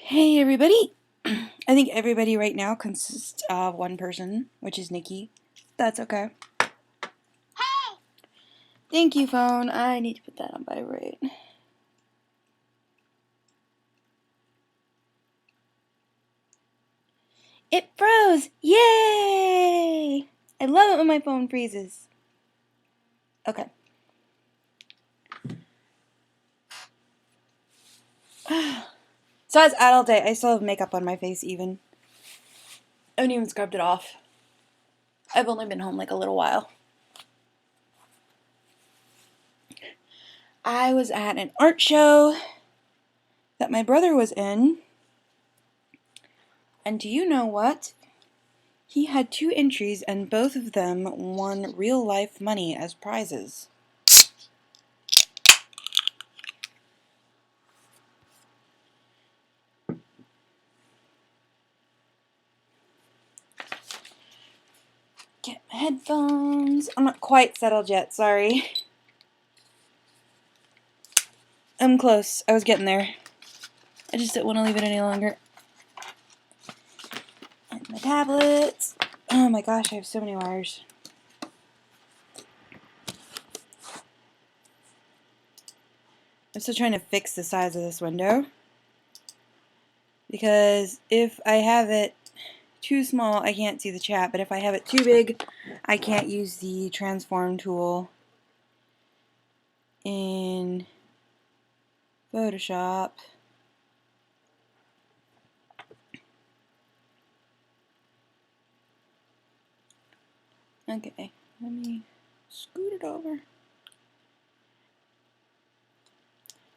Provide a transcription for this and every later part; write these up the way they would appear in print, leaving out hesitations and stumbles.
Hey everybody! I think everybody right now consists of one person, which is Nikki. That's okay. Hey! Thank you, phone. I need to put that on vibrate. It froze! Yay! I love it when my phone freezes. Okay. So it's adult day. I still have makeup on my face even. I haven't even scrubbed it off. I've only been home like a little while. I was at an art show that my brother was in. And do you know what? He had 2 entries and both of them won real life money as prizes. Get my headphones. I'm not quite settled yet, sorry. I'm close. I was getting there. I just didn't want to leave it any longer. And my tablets. Oh my gosh, I have so many wires. I'm still trying to fix the size of this window. Because if I have it too small, I can't see the chat. But if I have it too big, I can't use the transform tool in Photoshop. Okay, let me scoot it over.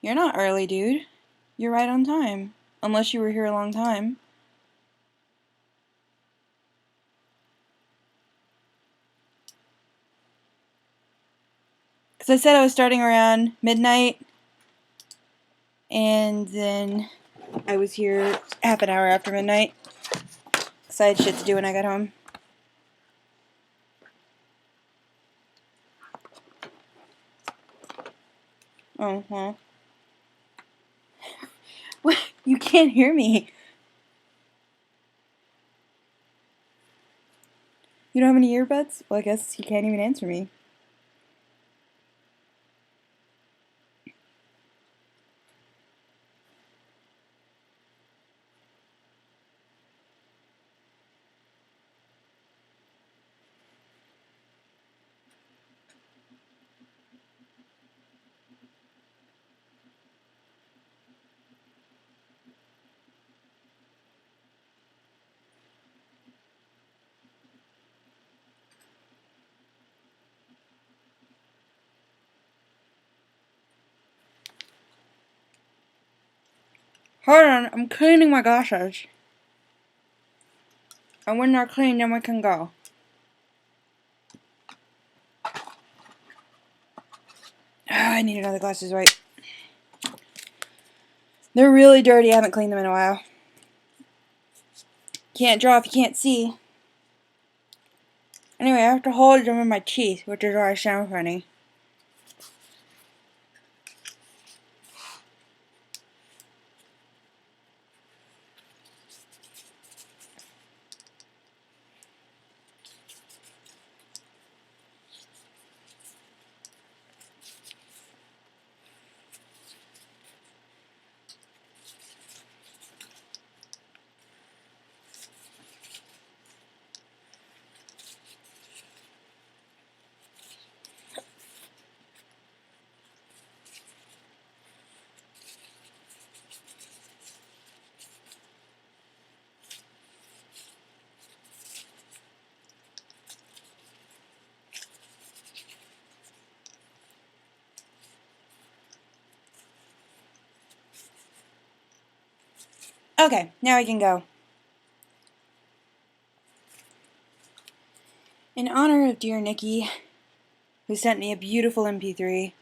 You're not early, dude. You're right on time. Unless you were here a long time. Because I said I was starting around midnight. And then I was here half an hour after midnight. Because I had shit to do when I got home. Oh, well. What? You can't hear me. You don't have any earbuds? Well, I guess you can't even answer me. Hold on, I'm cleaning my glasses. And when they're clean, then we can go. I need another glasses, right? They're really dirty. I haven't cleaned them in a while. Can't draw if you can't see. Anyway, I have to hold them in my teeth, which is why I sound funny. Okay, now I can go. In honor of dear Nikki, who sent me a beautiful MP3,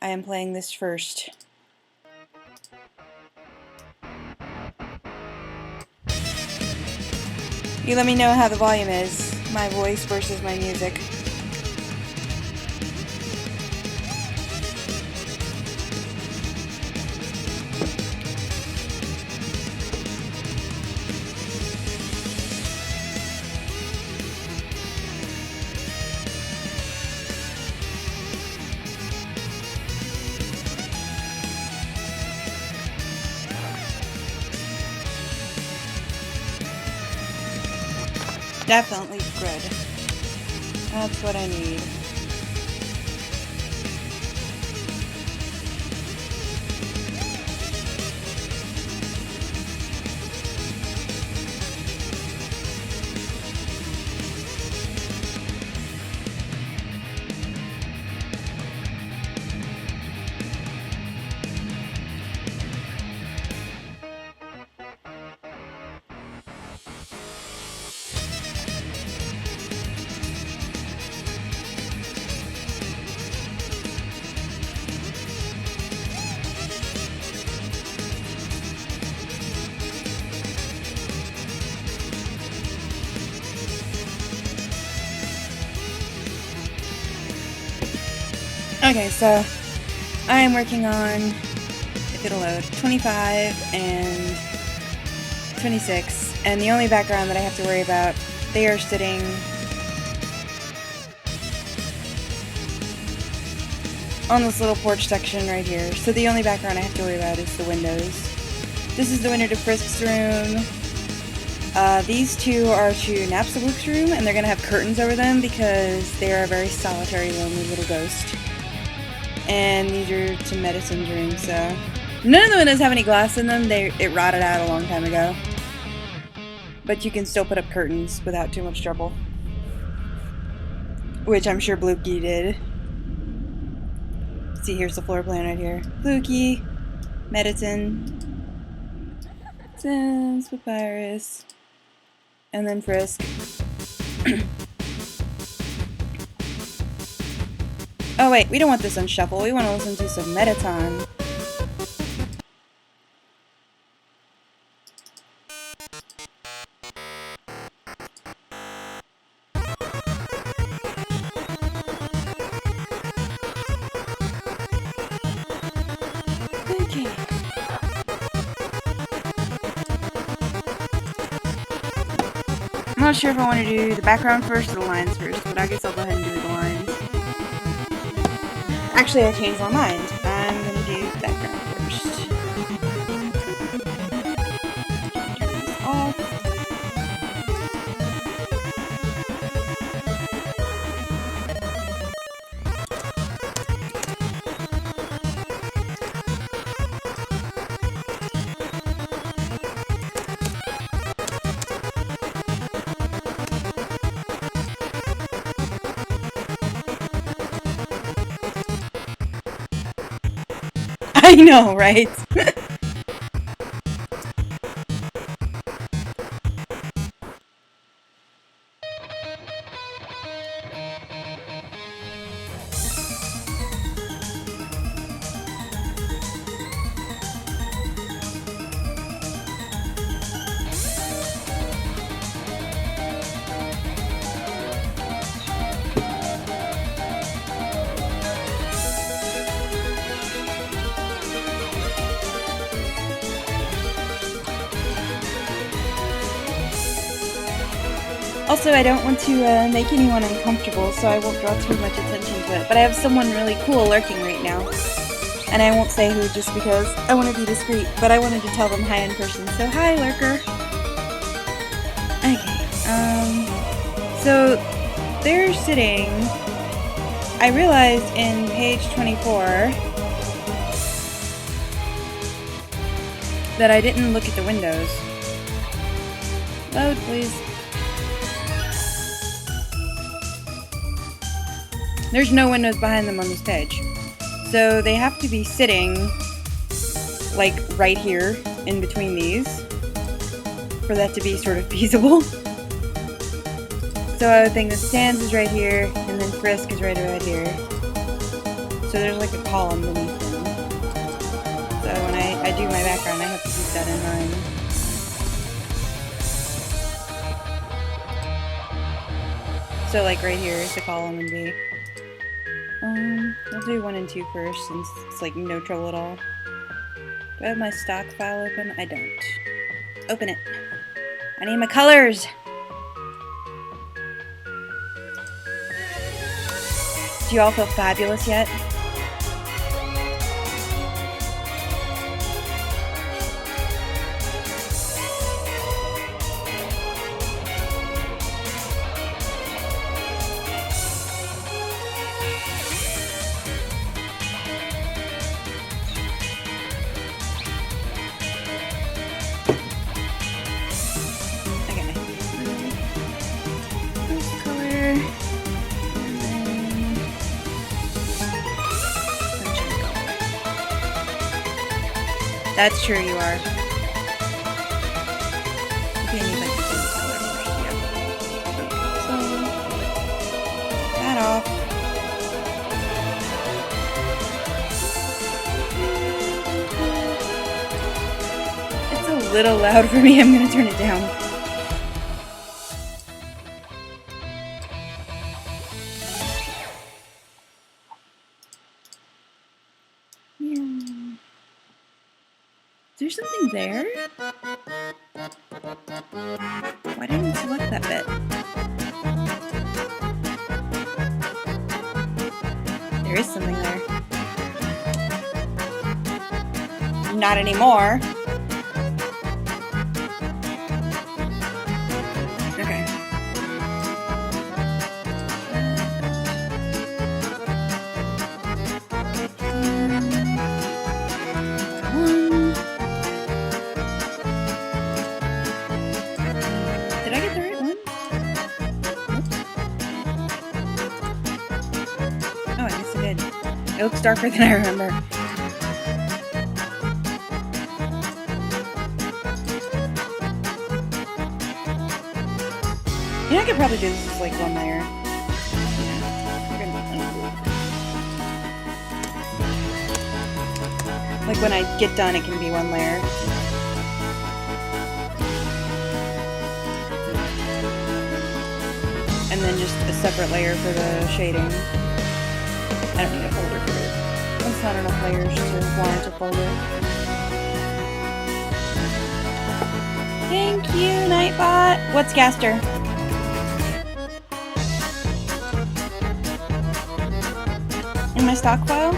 I am playing this first. You let me know how the volume is, my voice versus my music. Definitely good. That's what I need. Okay, so I am working on, if it'll load, 25 and 26, and the only background that I have to worry about, they are sitting on this little porch section right here. So the only background I have to worry about is the windows. This is the window to Frisk's room. These two are to Napstablook's room, and they're going to have curtains over them because they are a very solitary, lonely little ghost. And these are to Medicine's room, so none of the windows have any glass in them. It rotted out a long time ago. But you can still put up curtains without too much trouble. Which I'm sure Blukey did. See, here's the floor plan right here. Blukey, Medicine, Sims, Papyrus, and then Frisk. Oh wait, we don't want this on shuffle. We want to listen to some Mettaton. Okay. I'm not sure if I want to do the background first or the lines first, but I guess I'll go ahead and do the lines. Actually, I changed my mind. I'm gonna do the background first. Turn this off. I know, right? Also, I don't want to make anyone uncomfortable, so I won't draw too much attention to it. But I have someone really cool lurking right now. And I won't say who just because I want to be discreet, but I wanted to tell them hi in person. So, hi, lurker. Okay, so they're sitting... I realized in page 24 that I didn't look at the windows. Load, please. There's no windows behind them on this page. So they have to be sitting, like, right here, in between these, for that to be sort of feasible. So I would think the stands is right here, and then Frisk is right about here. So there's like a column beneath them. So when I do my background, I have to keep that in mind. So like right here is the column and B. I'll do 1 and 2 first, since it's like no trouble at all. Do I have my stock file open? I don't. Open it. I need my colors! Do you all feel fabulous yet? That's true, you are. Okay, I need like this color first, yeah. So, that off. It's a little loud for me, I'm gonna turn it down. Is there something there? Why didn't it select that bit? There is something there. Not anymore. Okay. Did I get the right one? Oh, I guess I did. It looks darker than I remember. You know, I could probably do this as like one layer. Like when I get done, it can be one layer. And then just a separate layer for the shading. I don't need a folder for it. That's not enough layers to warrant a folder. Thank you, Nightbot. What's Gaster? In my stock file?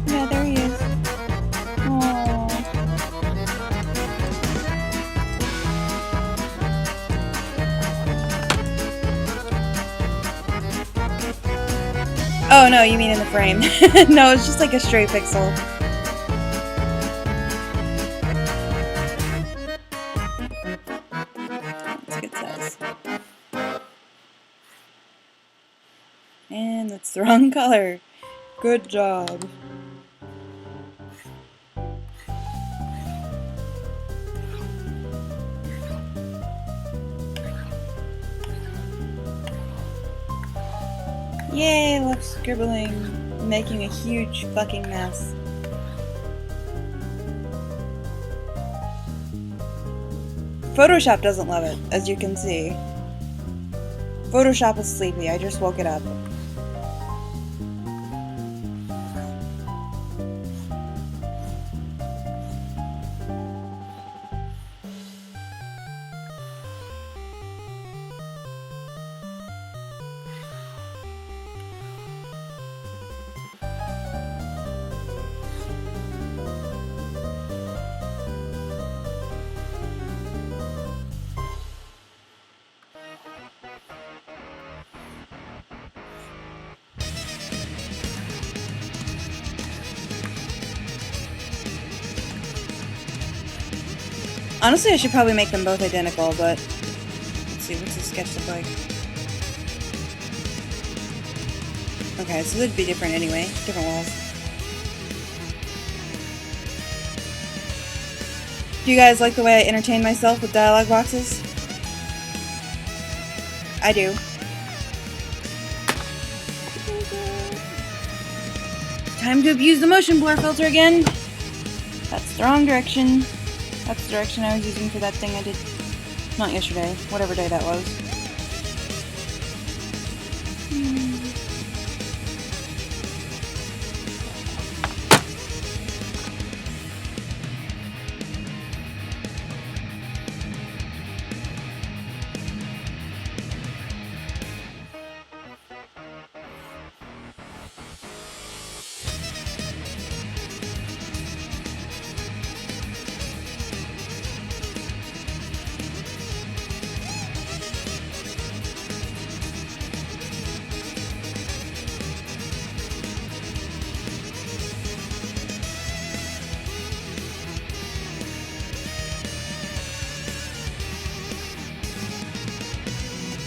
Yeah, there he is. Aww. Oh no, you mean in the frame. No, it's just like a stray pixel. Let's see what it says. And that's the wrong color. Good job. Yay, love scribbling, making a huge fucking mess. Photoshop doesn't love it, as you can see. Photoshop is sleepy, I just woke it up. Honestly, I should probably make them both identical, but let's see, what's the sketch look like? Okay, so they'd be different anyway, different walls. Do you guys like the way I entertain myself with dialogue boxes? I do. Time to abuse the motion blur filter again. That's the wrong direction. That's the direction I was using for that thing I did, not yesterday, whatever day that was.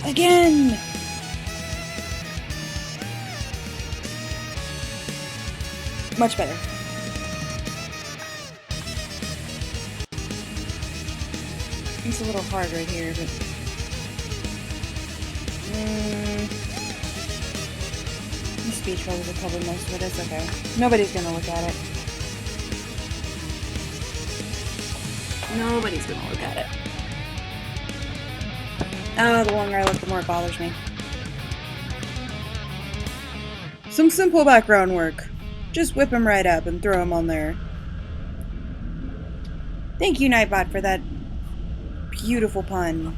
Again! Much better. It's a little hard right here, but... The speech bubbles will cover most of it. It's okay. Nobody's gonna look at it. Nobody's gonna look at it. Oh, the longer I look, the more it bothers me. Some simple background work. Just whip them right up and throw them on there. Thank you, Nightbot, for that beautiful pun.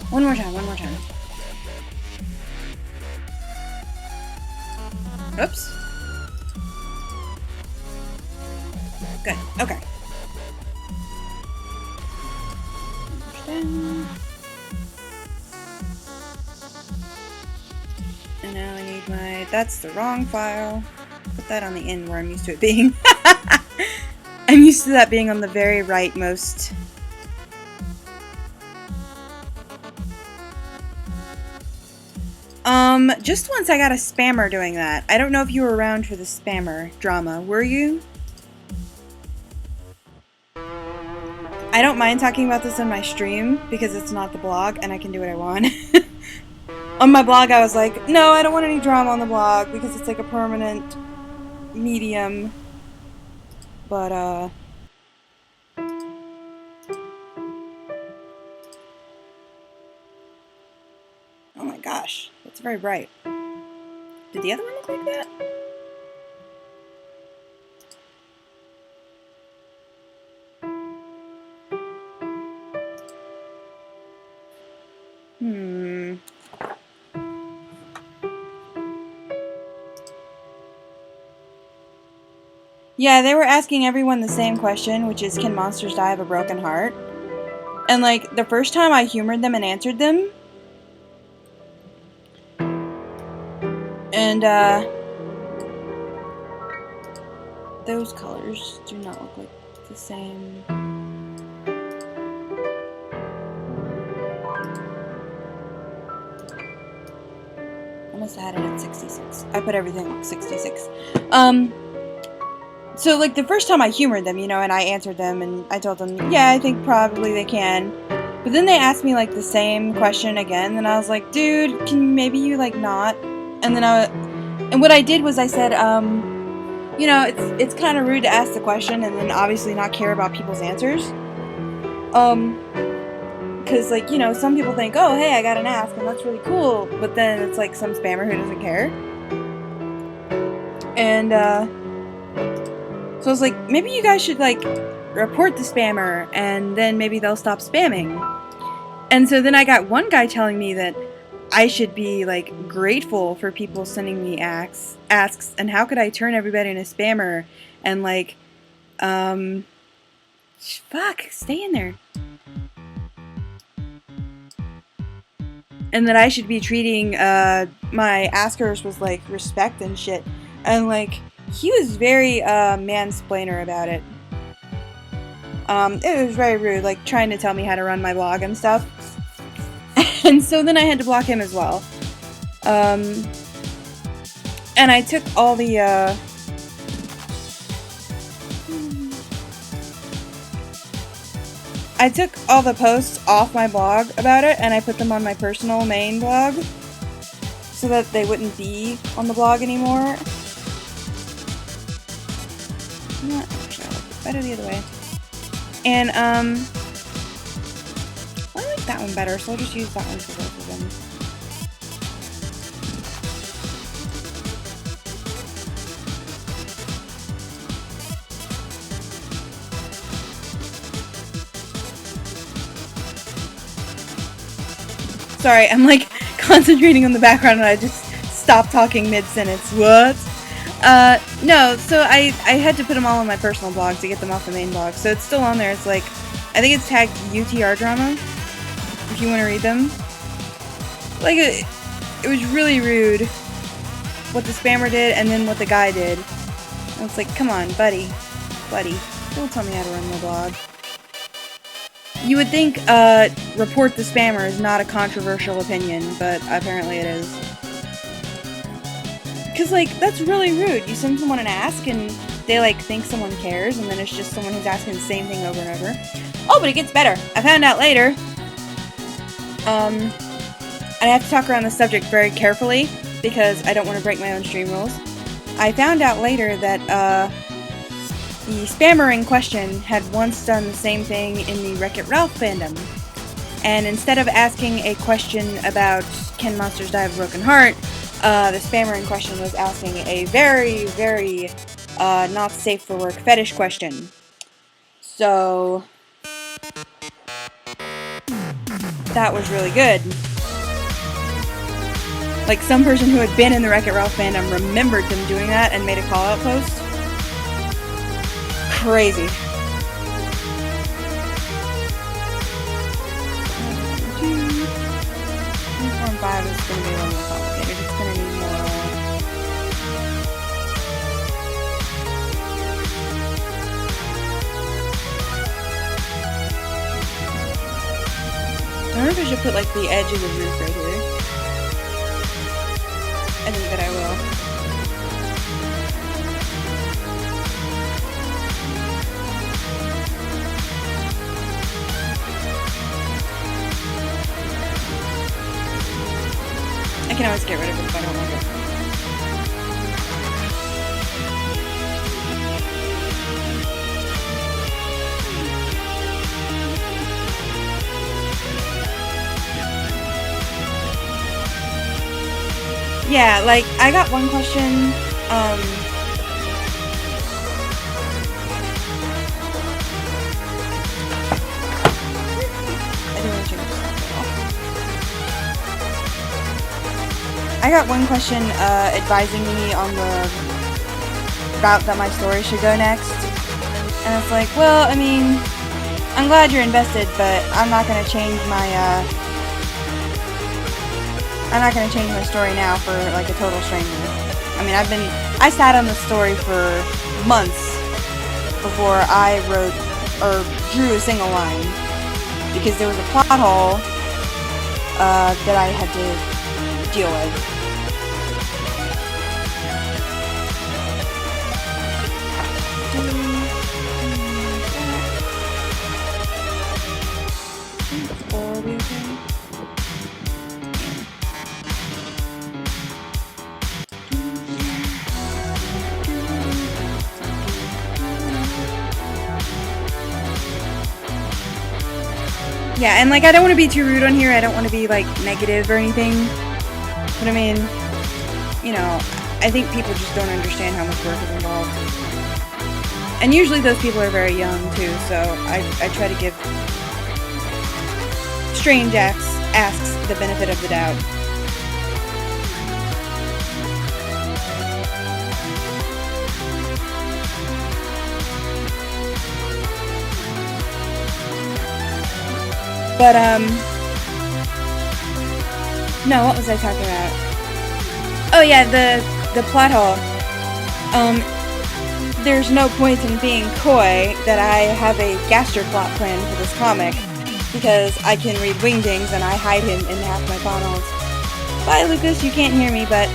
One more time, one more time. Oops. Good, okay. And now I need my... That's the wrong file. Put that on the end where I'm used to it being. I'm used to that being on the very rightmost. Just once I got a spammer doing that. I don't know if you were around for the spammer drama. Were you? I don't mind talking about this on my stream because it's not the blog and I can do what I want. On my blog I was like, no, I don't want any drama on the blog because it's like a permanent medium. But, oh my gosh, that's very bright. Did the other one look like that? Yeah, they were asking everyone the same question, which is, can monsters die of a broken heart? And, like, the first time I humored them and answered them, and, those colors do not look like the same. I must have had it at 66. I put everything at 66. So, like, the first time I humored them, you know, and I answered them, and I told them, yeah, I think probably they can. But then they asked me, like, the same question again, and I was like, dude, can maybe you, like, not? And then and what I did was I said, you know, it's kind of rude to ask the question and then obviously not care about people's answers. Because, like, you know, some people think, oh, hey, I got an ask, and that's really cool. But then it's, like, some spammer who doesn't care. And, so I was like, maybe you guys should, like, report the spammer, and then maybe they'll stop spamming. And so then I got one guy telling me that I should be, like, grateful for people sending me asks, and how could I turn everybody into spammer, and, like, fuck, stay in there. And that I should be treating, my askers with, like, respect and shit. And, like, he was very, mansplainer about it. It was very rude, like, trying to tell me how to run my blog and stuff. And so then I had to block him as well. And I took all the, I took all the posts off my blog about it, and I put them on my personal main blog, so that they wouldn't be on the blog anymore. No, actually, I like it better the other way. And, I like that one better, so I'll just use that one for both of them. Sorry, I'm like concentrating on the background and I just stopped talking mid-sentence. What? No, so I had to put them all on my personal blog to get them off the main blog. So it's still on there. It's like, I think it's tagged UTR Drama, if you want to read them. Like, it was really rude what the spammer did and then what the guy did. And it's like, come on, buddy, don't tell me how to run my blog. You would think, report the spammer is not a controversial opinion, but apparently it is. Because, like, that's really rude. You send someone an ask, and they, like, think someone cares, and then it's just someone who's asking the same thing over and over. Oh, but it gets better. I found out later. I have to talk around the subject very carefully, because I don't want to break my own stream rules. I found out later that, the spammer in question had once done the same thing in the Wreck-It Ralph fandom. And instead of asking a question about can monsters die of a broken heart, the spammer in question was asking a very, very not safe for work fetish question. So that was really good. Like, some person who had been in the Wreck-It Ralph fandom remembered them doing that and made a call-out post. Crazy. Form 5 is going to be a little more complicated. It's going to need more. I wonder if I should put, like, the edge of the roof right here. I think that I will. I can always get rid of it if I don't want it. Yeah, like, I got one question, I got one question, advising me on the route that my story should go next, and it's like, well, I mean, I'm glad you're invested, but I'm not gonna change my, story now for, like, a total stranger. I mean, I sat on the story for months before I wrote, or drew a single line, because there was a plot hole, that I had to deal with. Yeah, and, like, I don't want to be too rude on here. I don't want to be, like, negative or anything. But, I mean, you know, I think people just don't understand how much work is involved. And usually those people are very young, too, so I try to give strange asks the benefit of the doubt. But, no, what was I talking about? Oh, yeah, the plot hole. There's no point in being coy that I have a gastroplot plan for this comic, because I can read Wingdings and I hide him in half my panels. Bye, Lucas, you can't hear me, but...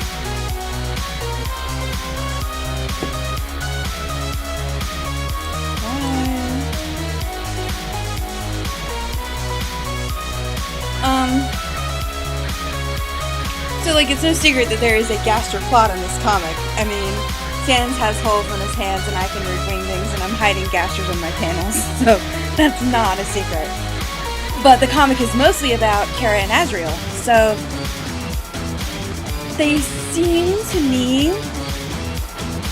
So, like, it's no secret that there is a gastroplot in this comic. I mean, Sans has holes in his hands and I can read Wingdings and I'm hiding gasters on my panels, so that's not a secret. But the comic is mostly about Kara and Azrael, so they seem to me,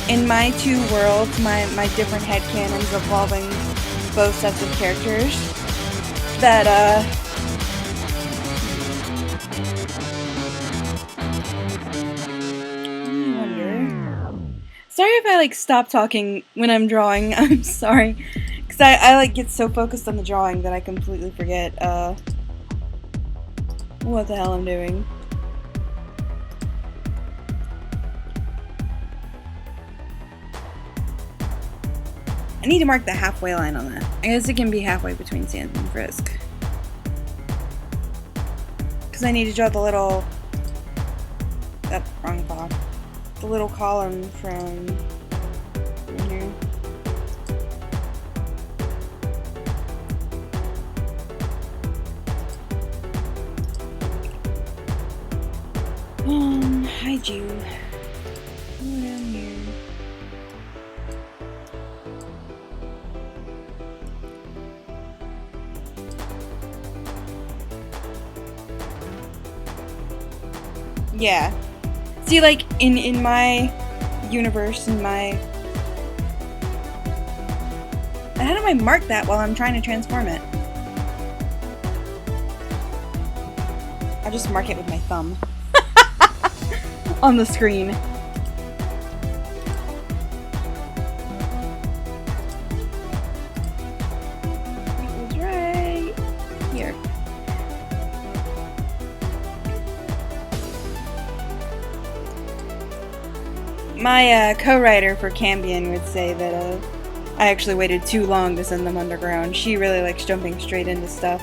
in my two worlds, my different headcanons involving both sets of characters, that, Sorry if I like stop talking when I'm drawing. I'm sorry. Because I like get so focused on the drawing that I completely forget what the hell I'm doing. I need to mark the halfway line on that. I guess it can be halfway between Sans and Frisk. Because I need to draw the little... wrong paw. The little column from here. Hi Jude. Come down here. Yeah. See, like, in my universe, how do I mark that while I'm trying to transform it? I'll just mark it with my thumb. On the screen. It was right here. My co-writer for Cambion would say that I actually waited too long to send them underground. She really likes jumping straight into stuff.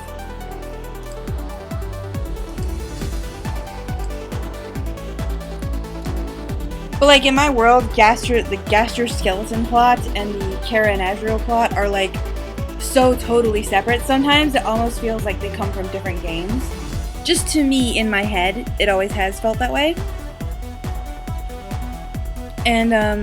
But like in my world, the Gastroskeleton plot and the Kara and Azrael plot are like so totally separate sometimes it almost feels like they come from different games. Just to me, in my head, it always has felt that way. And I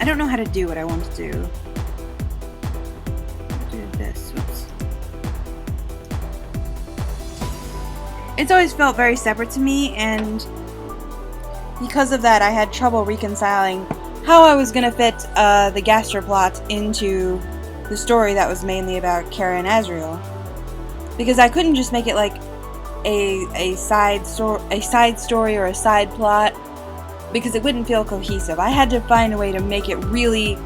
don't know how to do what I want to do. Do this. Whoops. It's always felt very separate to me, and because of that, I had trouble reconciling how I was gonna fit the Gaster plot into the story that was mainly about Kara and Azrael, because I couldn't just make it like a side story or a side plot, because it wouldn't feel cohesive. I had to find a way to make it really,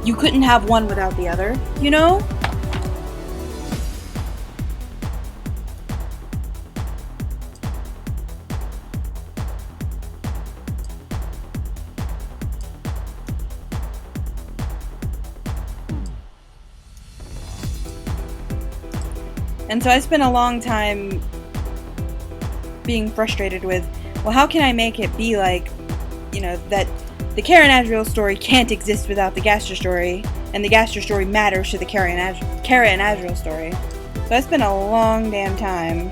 you couldn't have one without the other, you know? And so I spent a long time being frustrated with, well, how can I make it be like, you know, that the Kara and Azrael story can't exist without the Gaster story, and the Gaster story matters to the Kara and Azrael story. So I spent a long damn time.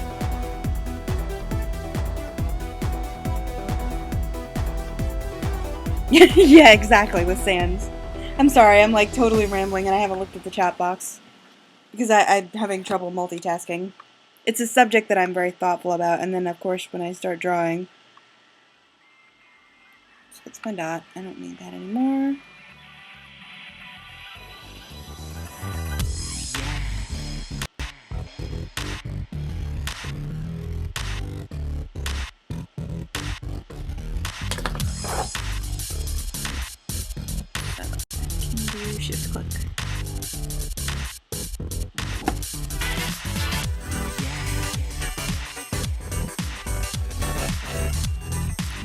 Yeah, exactly, with Sans. I'm sorry, I'm like totally rambling and I haven't looked at the chat box. Because I'm having trouble multitasking. It's a subject that I'm very thoughtful about, and then of course when I start drawing. So it's my dot. I don't need that anymore. I can do shift click.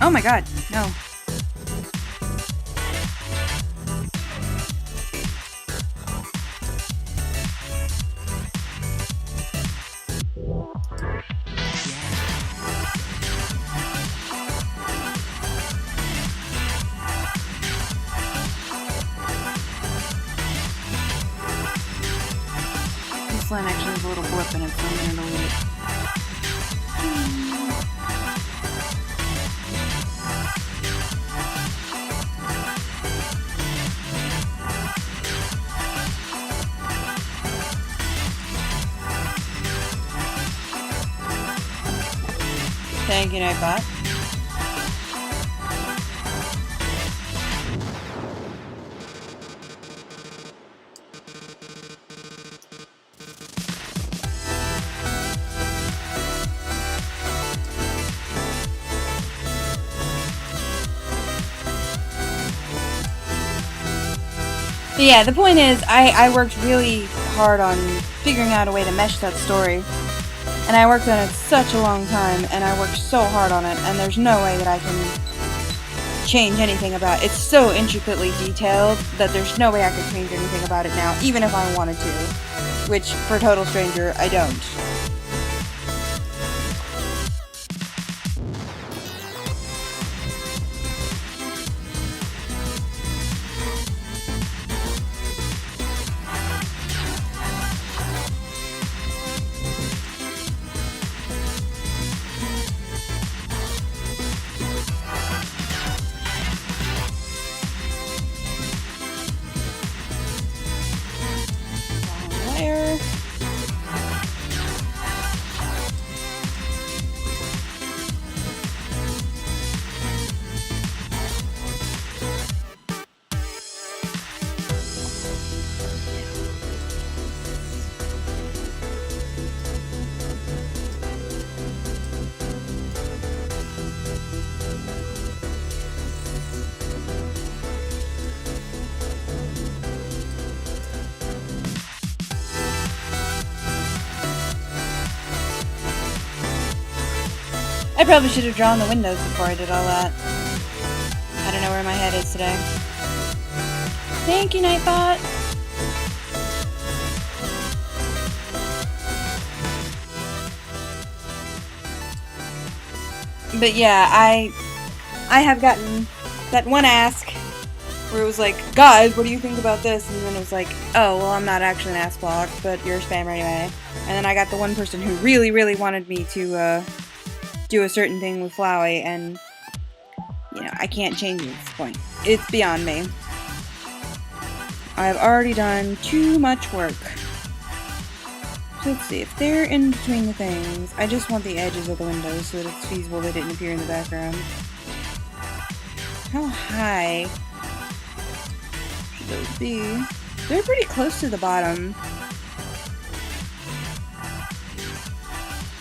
Oh my god, no. This line actually has a little blip in it, so I'm gonna delete it. Thank you, Nightbot. But yeah, the point is, I worked really hard on figuring out a way to mesh that story. And I worked on it such a long time, and I worked so hard on it, and there's no way that I can change anything about it. It's so intricately detailed that there's no way I could change anything about it now, even if I wanted to. Which, for Total Stranger, I don't. Layer. I probably should have drawn the windows before I did all that. I don't know where my head is today. Thank you, Nightbot! But yeah, I have gotten that one ask where it was like, guys, what do you think about this? And then it was like, oh, well, I'm not actually an ask block, but you're a spammer anyway. And then I got the one person who really, really wanted me to, do a certain thing with Flowey, and, you know, I can't change it at this point. It's beyond me. I've already done too much work. So let's see, if they're in between the things, I just want the edges of the windows so that it's feasible they didn't appear in the background. How high should those be? They're pretty close to the bottom.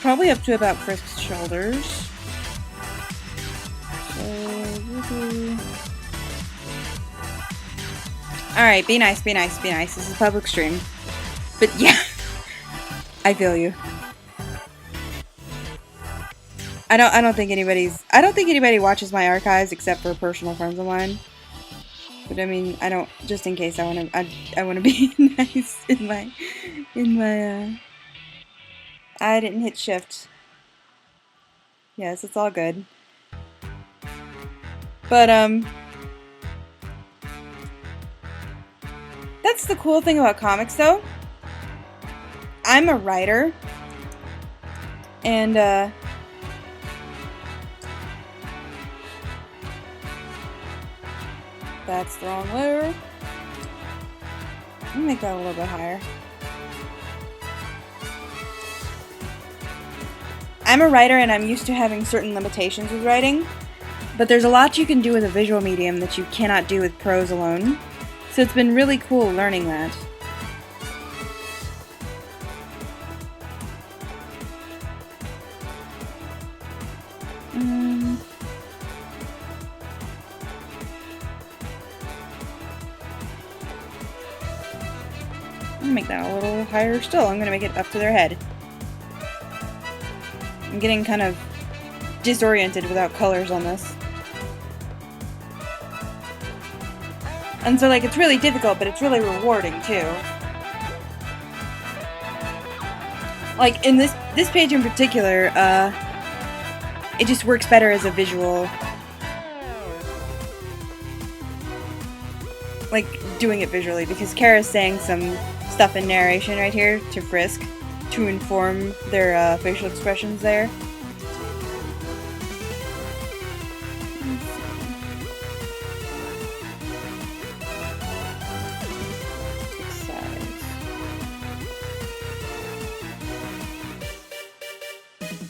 Probably up to about Frisk's shoulders. So, alright, be nice, be nice, be nice. This is a public stream. But yeah, I feel you. I don't think anybody watches my archives except for personal friends of mine. But I mean, I don't, just in case I wanna be nice in my I didn't hit shift. Yes, it's all good. But, that's the cool thing about comics, though. I'm a writer. And, that's the wrong layer. Let me make that a little bit higher. I'm a writer and I'm used to having certain limitations with writing, but there's a lot you can do with a visual medium that you cannot do with prose alone, so it's been really cool learning that. I'm gonna make that a little higher still. I'm gonna make it up to their head. I'm getting kind of disoriented without colors on this. And so, like, it's really difficult, but it's really rewarding, too. Like, in this page in particular, it just works better as a visual. Like, doing it visually, because Kara's saying some stuff in narration right here to Frisk to inform their facial expressions there.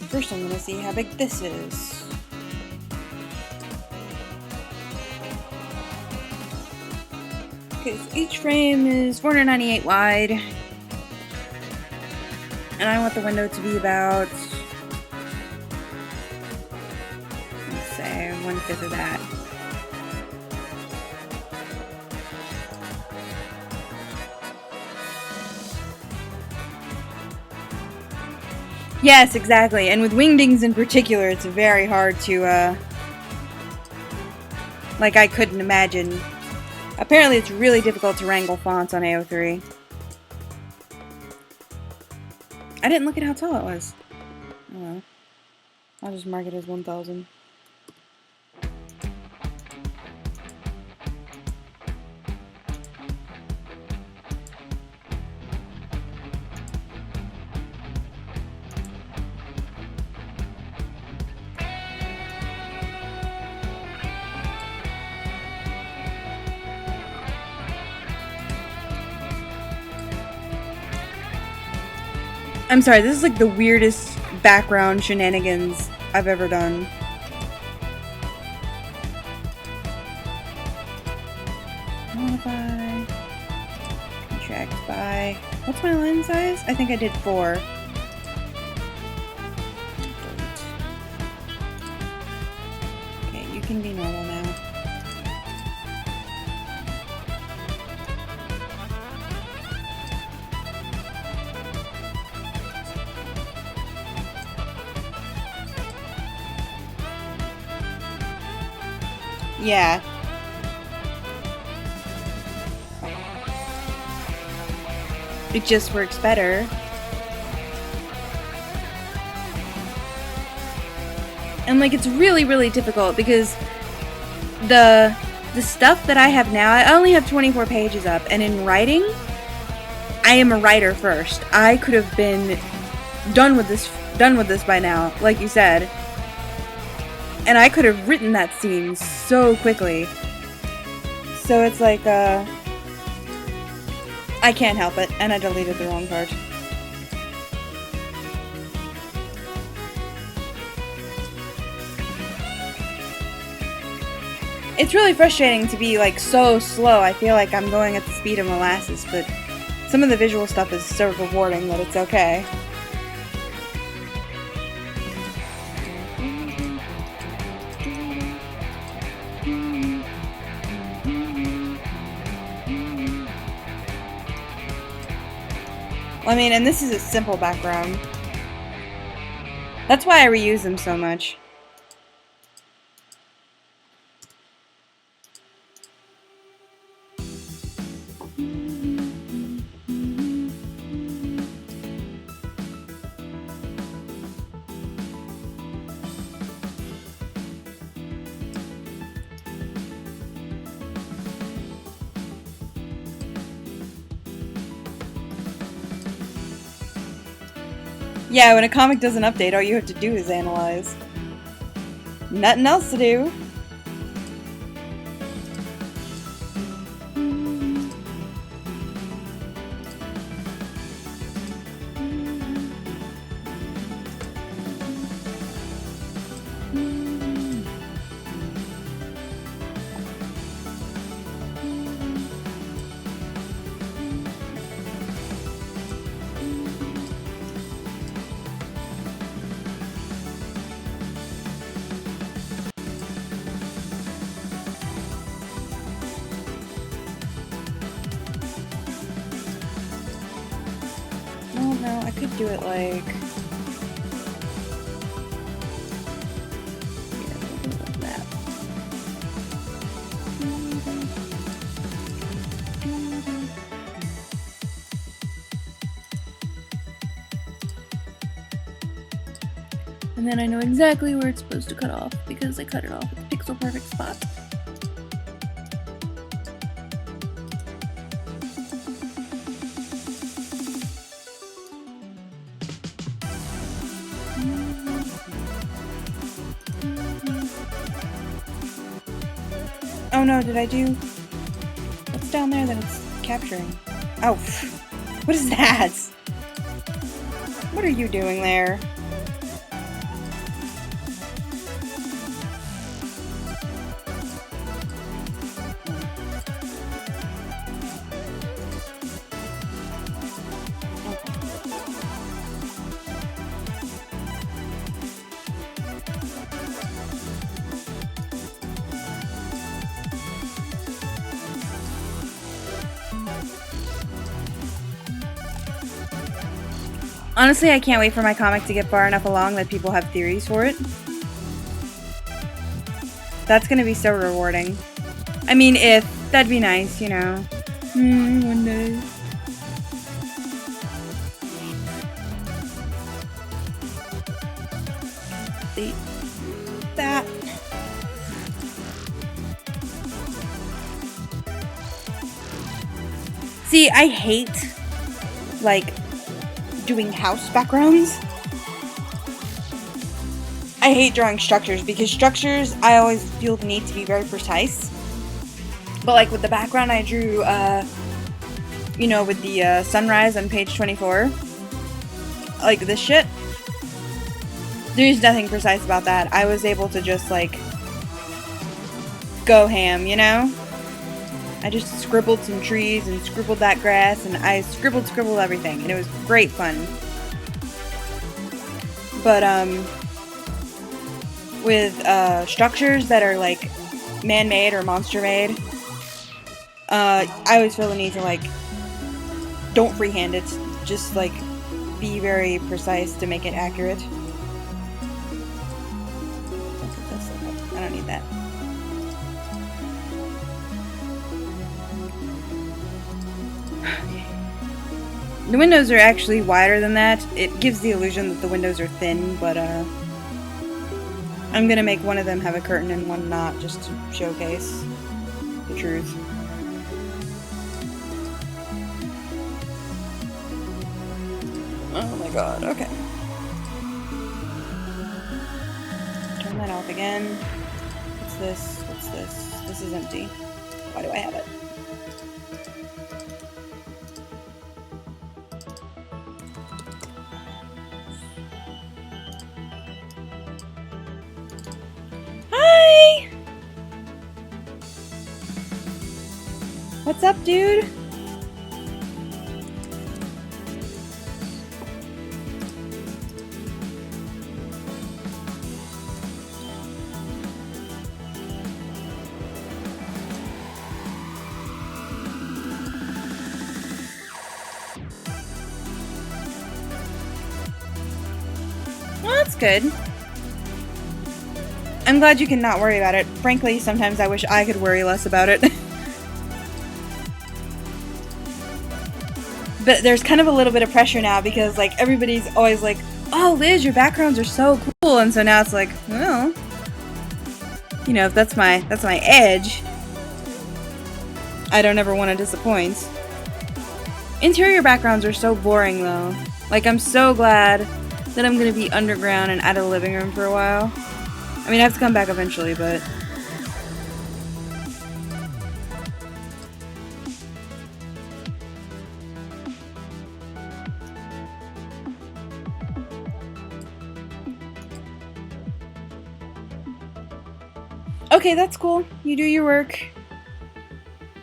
First I'm gonna see how big this is. Okay, so each frame is 498 wide. And I want the window to be about, let's say, 1/5 of that. Yes, exactly. And with Wingdings in particular, it's very hard to, like, I couldn't imagine. Apparently it's really difficult to wrangle fonts on AO3. I didn't look at how tall it was. Oh well. I'll just mark it as 1000. I'm sorry, this is like the weirdest background shenanigans I've ever done. Modify. Contract by. What's my line size? I think I did 4. Okay, you can be normal now. Yeah. It just works better. And like it's really, really difficult because the stuff that I have now, I only have 24 pages up, and in writing, I am a writer first. I could have been done with this by now, like you said. And I could have written that scene so quickly. So it's like, I can't help it, and I deleted the wrong part. It's really frustrating to be like so slow. I feel like I'm going at the speed of molasses, but some of the visual stuff is so rewarding that it's okay. I mean, and this is a simple background. That's why I reuse them so much. Yeah, when a comic doesn't update, all you have to do is analyze. Nothing else to do. No, I could do it like... Yeah, we'll do it like that. And then I know exactly where it's supposed to cut off because I cut it off at the pixel perfect spot. Oh no, did I do... What's down there that it's capturing? Oh, what is that? What are you doing there? Honestly, I can't wait for my comic to get far enough along that people have theories for it. That's gonna be so rewarding. I mean, if that'd be nice, you know. One day. That. See, I hate, like, doing house backgrounds. I hate drawing structures because structures, I always feel the need to be very precise. But like with the background I drew, you know, with the sunrise on page 24, like this shit, there's nothing precise about that. I was able to just like go ham, you know? I just scribbled some trees and scribbled that grass and I scribbled everything and it was great fun. But with structures that are like man-made or monster-made, I always feel the need to like, don't freehand it, just like be very precise to make it accurate. I don't need that. The windows are actually wider than that. It gives the illusion that the windows are thin, but I'm gonna make one of them have a curtain and one not, just to showcase the truth. Oh my god, okay. Turn that off again. What's this? What's this? This is empty. Why do I have it? Hi! What's up, dude? Well, that's good. I'm glad you can not worry about it. Frankly, sometimes I wish I could worry less about it. But there's kind of a little bit of pressure now because like everybody's always like, oh Liz, your backgrounds are so cool, and so now it's like, well, you know, if that's my edge, I don't ever want to disappoint. Interior backgrounds are so boring though. Like I'm so glad that I'm gonna be underground and out of the living room for a while. I mean, I have to come back eventually, but... Okay, that's cool. You do your work.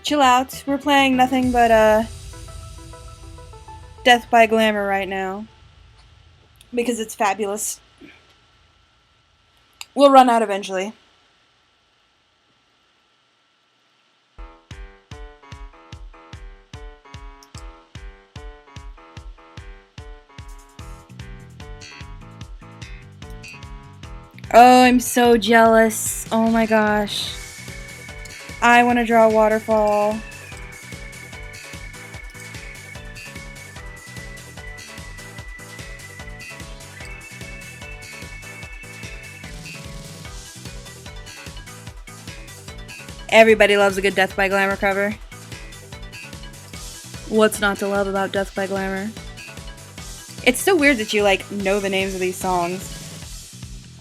Chill out. We're playing nothing but, Death by Glamour right now. Because it's fabulous. We'll run out eventually. Oh, I'm so jealous. Oh my gosh. I want to draw a waterfall. Everybody loves a good Death by Glamour cover. What's not to love about Death by Glamour? It's so weird that you, like, know the names of these songs.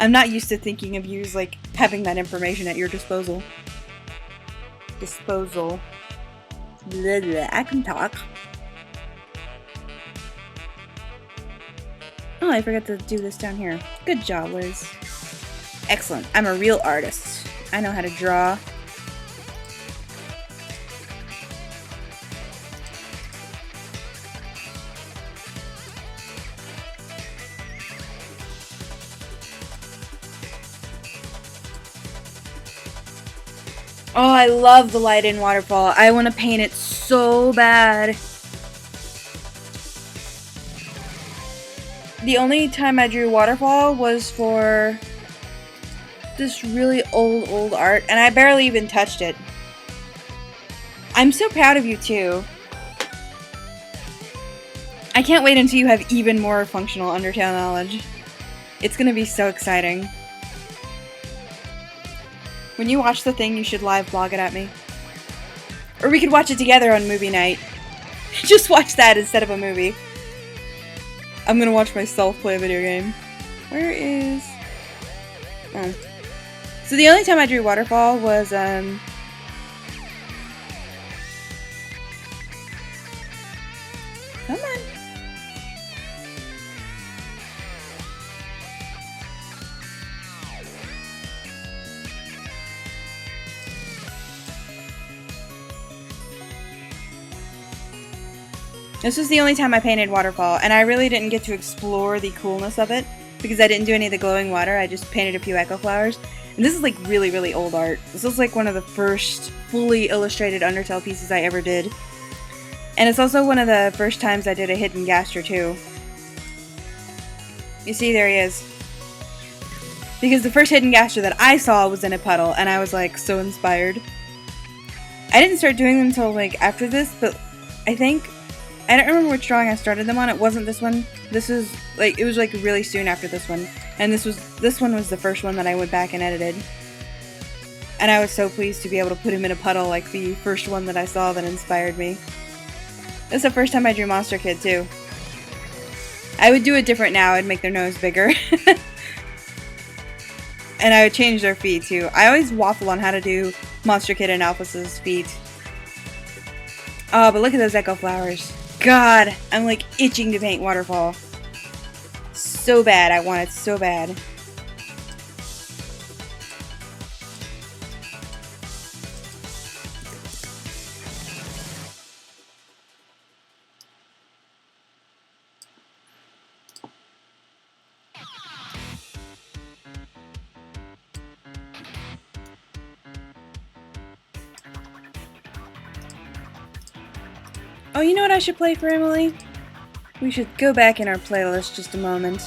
I'm not used to thinking of you as, like, having that information at your disposal. Blah, blah, I can talk. Oh, I forgot to do this down here. Good job, Liz. Excellent. I'm a real artist. I know how to draw. Oh, I love the light in waterfall. I want to paint it so bad. the only time I drew waterfall was for this really old art, and I barely even touched it. I'm so proud of you too. I can't wait until you have even more functional Undertale knowledge. It's gonna be so exciting. When you watch the thing, you should live blog it at me. Or we could watch it together on movie night. Just watch that instead of a movie. I'm gonna watch myself play a video game. Where is... Oh. So the only time I drew waterfall was, Come on. This was the only time I painted waterfall, and I really didn't get to explore the coolness of it because I didn't do any of the glowing water. I just painted a few echo flowers. And this is like really old art. This is like one of the first fully illustrated Undertale pieces I ever did. And it's also one of the first times I did a hidden Gaster too. You see, there he is. Because the first hidden Gaster that I saw was in a puddle, and I was like so inspired. I didn't start doing them until like after this, but I don't remember which drawing I started them on. It wasn't this one. This was like, it was like really soon after this one. And this one was the first one that I went back and edited. And I was so pleased to be able to put him in a puddle like the first one that I saw that inspired me. This is the first time I drew Monster Kid too. I would do it different now. I'd make their nose bigger. And I would change their feet too. I always waffle on how to do Monster Kid and Alphys's feet. Oh, but look at those echo flowers. God, I'm like itching to paint waterfall. So bad, I want it so bad. Oh, you know what I should play for Emily? We should go back in our playlist just a moment.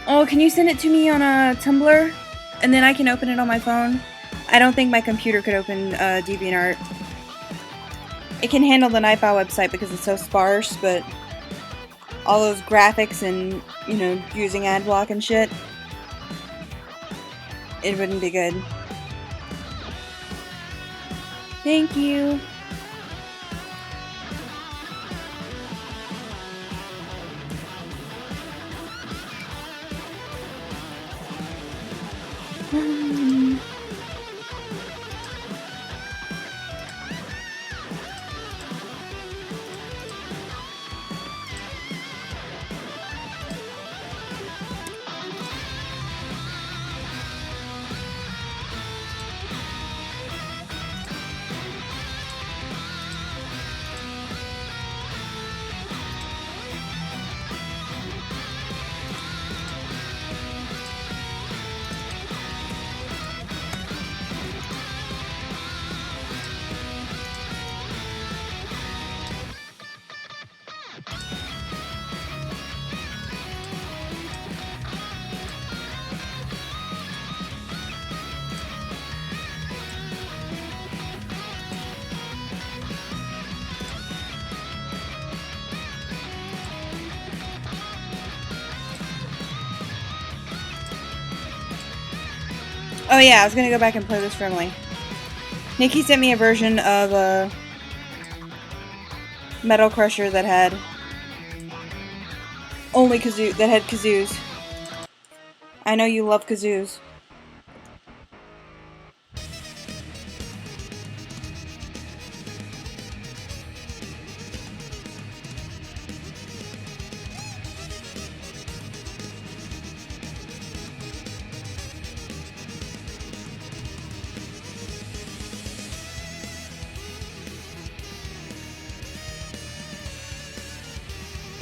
Oh, can you send it to me on a Tumblr? And then I can open it on my phone? I don't think my computer could open DeviantArt. It can handle the Nightbow website because it's so sparse, but all those graphics and, you know, using ad block and shit, it wouldn't be good. Thank you. Oh yeah, I was gonna go back and play this for Emily. Nikki sent me a version of Metal Crusher that had kazoos. I know you love kazoos.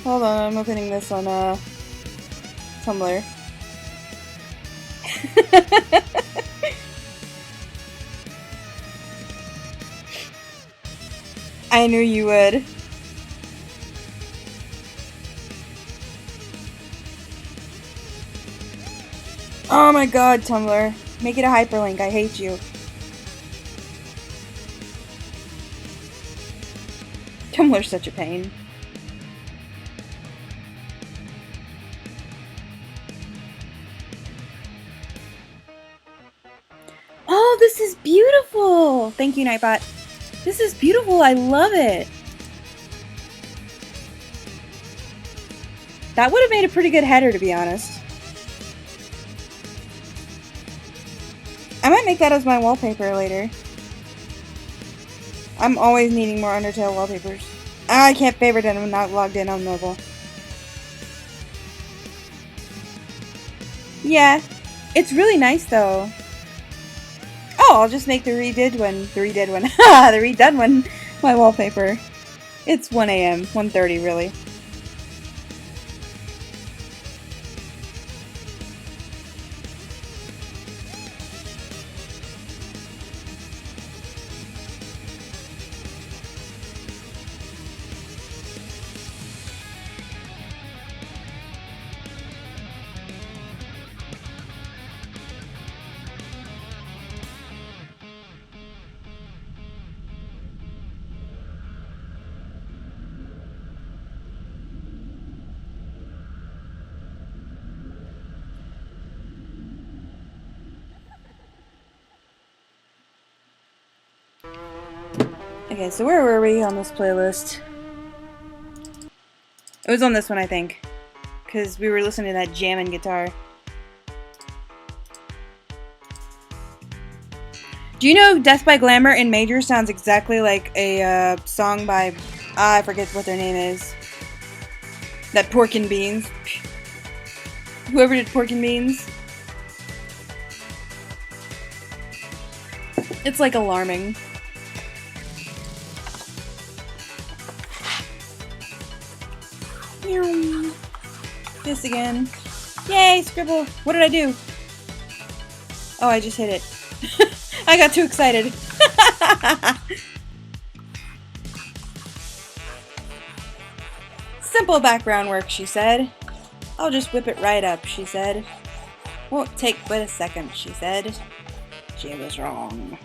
Hold on, I'm opening this on Tumblr. I knew you would. Oh my god, Tumblr. Make it a hyperlink. I hate you. Tumblr's such a pain. Oh, this is beautiful! Thank you, Nightbot. This is beautiful. I love it. That would have made a pretty good header, to be honest. I might make that as my wallpaper later. I'm always needing more Undertale wallpapers. I can't favorite it. I'm not logged in on mobile. Yeah. It's really nice, though. Oh, I'll just make the redone one my wallpaper. It's 1 a.m., 1:30 really. Okay, so where were we on this playlist? It was on this one, I think. Because we were listening to that jammin' guitar. Do you know Death by Glamour in major sounds exactly like a song by... I forget what their name is. That Pork and Beans. Whoever did Pork and Beans. It's like alarming. This again. Yay, Scribble! What did I do? Oh, I just hit it. I got too excited. Simple background work, she said. I'll just whip it right up, she said. Won't take but a second, she said. She was wrong.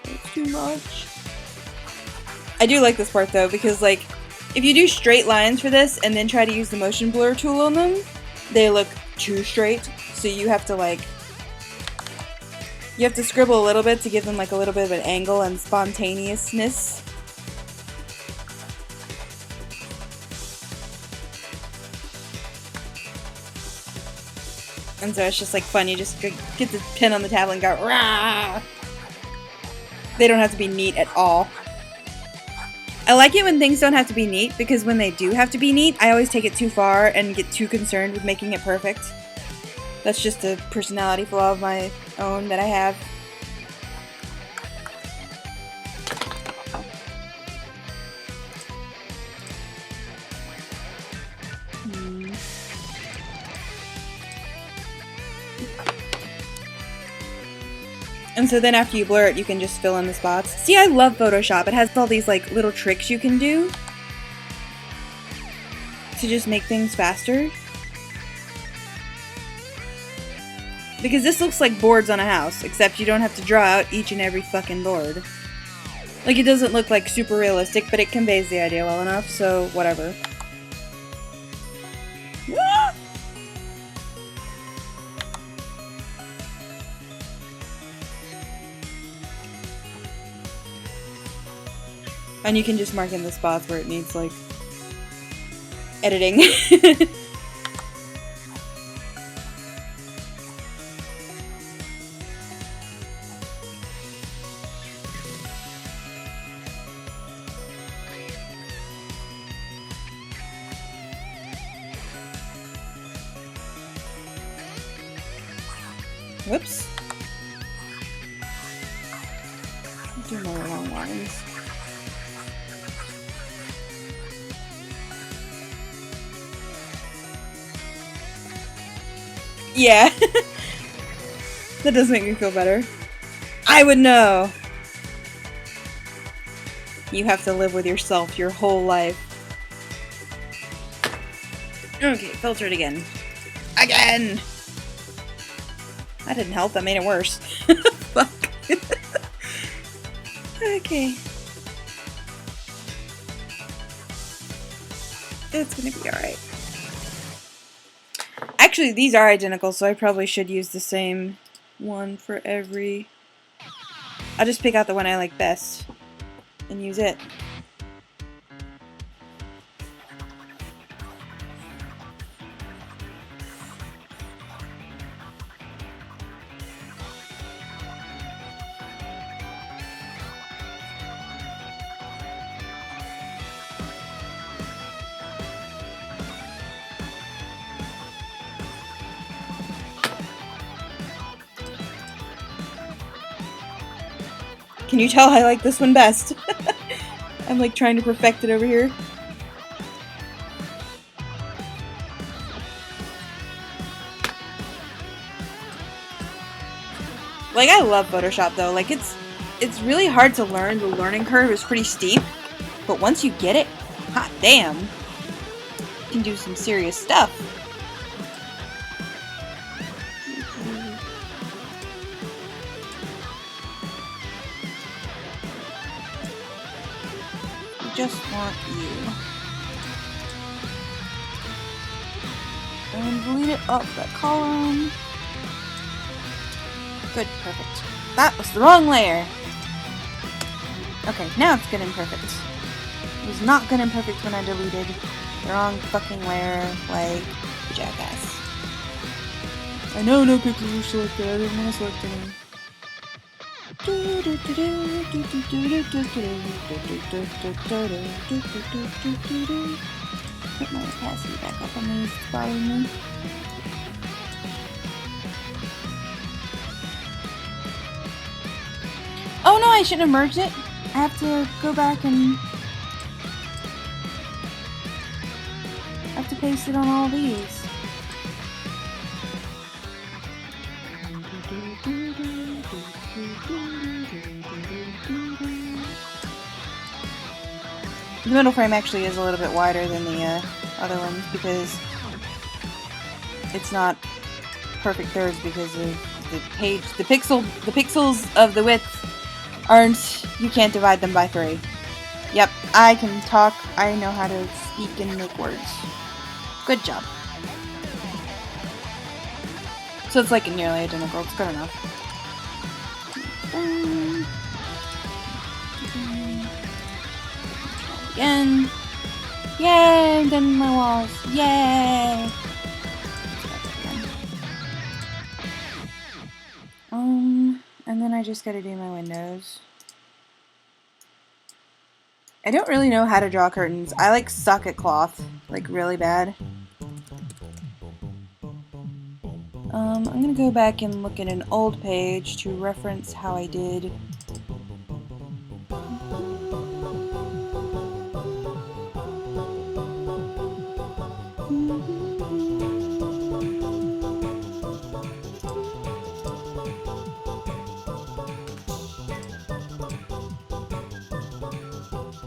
It's too much. I do like this part though, because like, if you do straight lines for this and then try to use the motion blur tool on them, they look too straight. So you have to like, you have to scribble a little bit to give them like a little bit of an angle and spontaneousness. And so it's just like fun, you just get the pen on the tablet and go, rah! They don't have to be neat at all. I like it when things don't have to be neat, because when they do have to be neat, I always take it too far and get too concerned with making it perfect. That's just a personality flaw of my own that I have. And so then after you blur it, you can just fill in the spots. See, I love Photoshop. It has all these like little tricks you can do to just make things faster. Because this looks like boards on a house, except you don't have to draw out each and every fucking board. Like, it doesn't look like super realistic, but it conveys the idea well enough, so whatever. And you can just mark in the spots where it needs, like, editing. Whoops. Do more long lines. Yeah. That does make me feel better. I would know. You have to live with yourself your whole life. Okay, filter it again. Again! That didn't help, that made it worse. Fuck. Okay. It's gonna be alright. Actually, these are identical, so I probably should use the same one for every... I'll just pick out the one I like best and use it. Can you tell I like this one best? I'm like trying to perfect it over here. Like, I love Photoshop though. Like, it's really hard to learn. The learning curve is pretty steep, but once you get it, hot damn, you can do some serious stuff. Just want you. And delete it up that column. Good, perfect. That was the wrong layer. Okay, now it's good and perfect. It was not good and perfect when I deleted the wrong fucking layer like a jackass. I know no pixels were selected, I didn't want to select any. Put my opacity back up on these, it's bothering me. Oh no, I shouldn't have merged it. I have to go back and... I have to paste it on all these. The middle frame actually is a little bit wider than the other ones because it's not perfect thirds because of the page. The pixels of the width aren't. You can't divide them by 3. Yep, I can talk. I know how to speak and make words. Good job. So it's like nearly identical. It's good enough. Again. Yay! I'm done with my walls. Yay! And then I just gotta do my windows. I don't really know how to draw curtains. I like suck at cloth, like really bad. I'm gonna go back and look at an old page to reference how I did.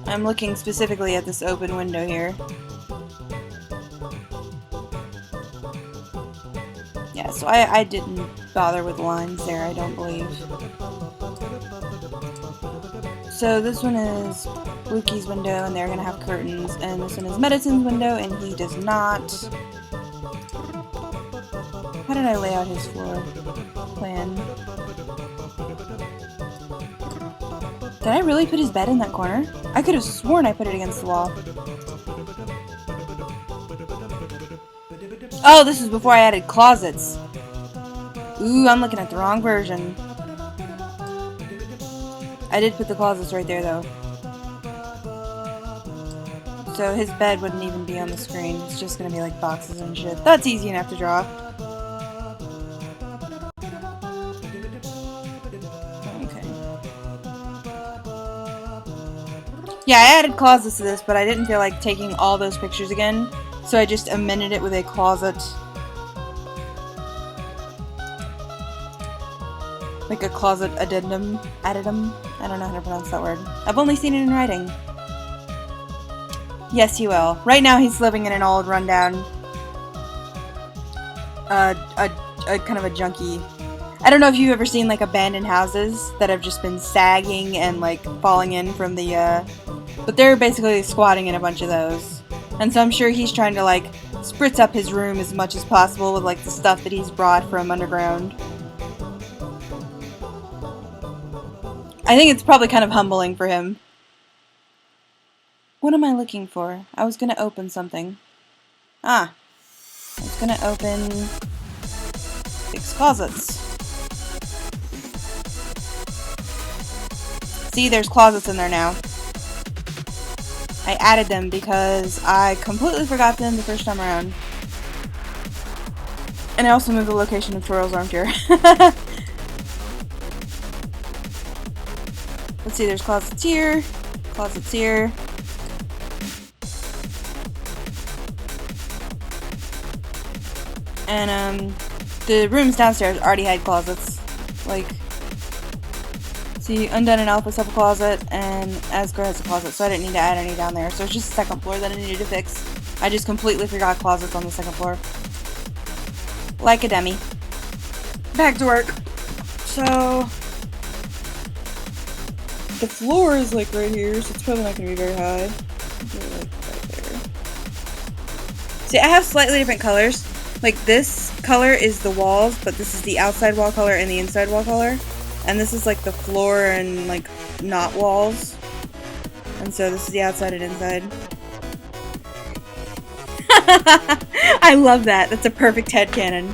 I'm looking specifically at this open window here. Yeah, so I didn't bother with lines there, I don't believe. So this one is Lukey's window, and they're gonna have curtains, and this one is Medicine's window, and he does not. How did I lay out his floor plan? Did I really put his bed in that corner? I could have sworn I put it against the wall. Oh, this is before I added closets. Ooh, I'm looking at the wrong version. I did put the closets right there, though. So his bed wouldn't even be on the screen. It's just gonna be like boxes and shit. That's easy enough to draw. Yeah, I added closets to this, but I didn't feel like taking all those pictures again, so I just amended it with a closet. Like a closet addendum. I don't know how to pronounce that word. I've only seen it in writing. Yes, you will. Right now he's living in an old rundown, a kind of a junky I don't know if you've ever seen like abandoned houses that have just been sagging and like falling in from the, but they're basically squatting in a bunch of those. And so I'm sure he's trying to like spritz up his room as much as possible with like the stuff that he's brought from underground. I think it's probably kind of humbling for him. What am I looking for? I was gonna open something. Ah. I was gonna open Big's closets. See, there's closets in there now. I added them because I completely forgot them the first time around. And I also moved the location of Toriel's armchair. Let's see, there's closets here, closets here. And the rooms downstairs already had closets. Like, see, Undone and Alphys have a closet, and Asgore has a closet, so I didn't need to add any down there. So it's just the second floor that I needed to fix. I just completely forgot closets on the second floor. Like a dummy. Back to work. So the floor is like right here, so it's probably not going to be very high. Like right there. See, I have slightly different colors. Like this color is the walls, but this is the outside wall color and the inside wall color. And this is like the floor and like not walls. And so this is the outside and inside. I love that. That's a perfect headcanon.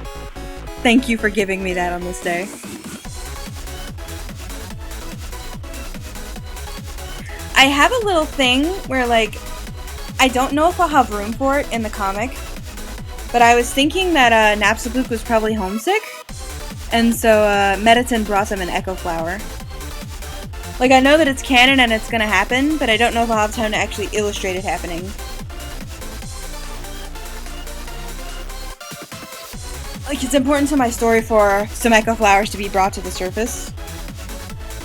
Thank you for giving me that on this day. I have a little thing where like, I don't know if I'll have room for it in the comic, but I was thinking that Napstablook was probably homesick, and so Mettaton brought him an Echo Flower. Like, I know that it's canon and it's gonna happen, but I don't know if I'll have time to actually illustrate it happening. Like, it's important to my story for some Echo Flowers to be brought to the surface,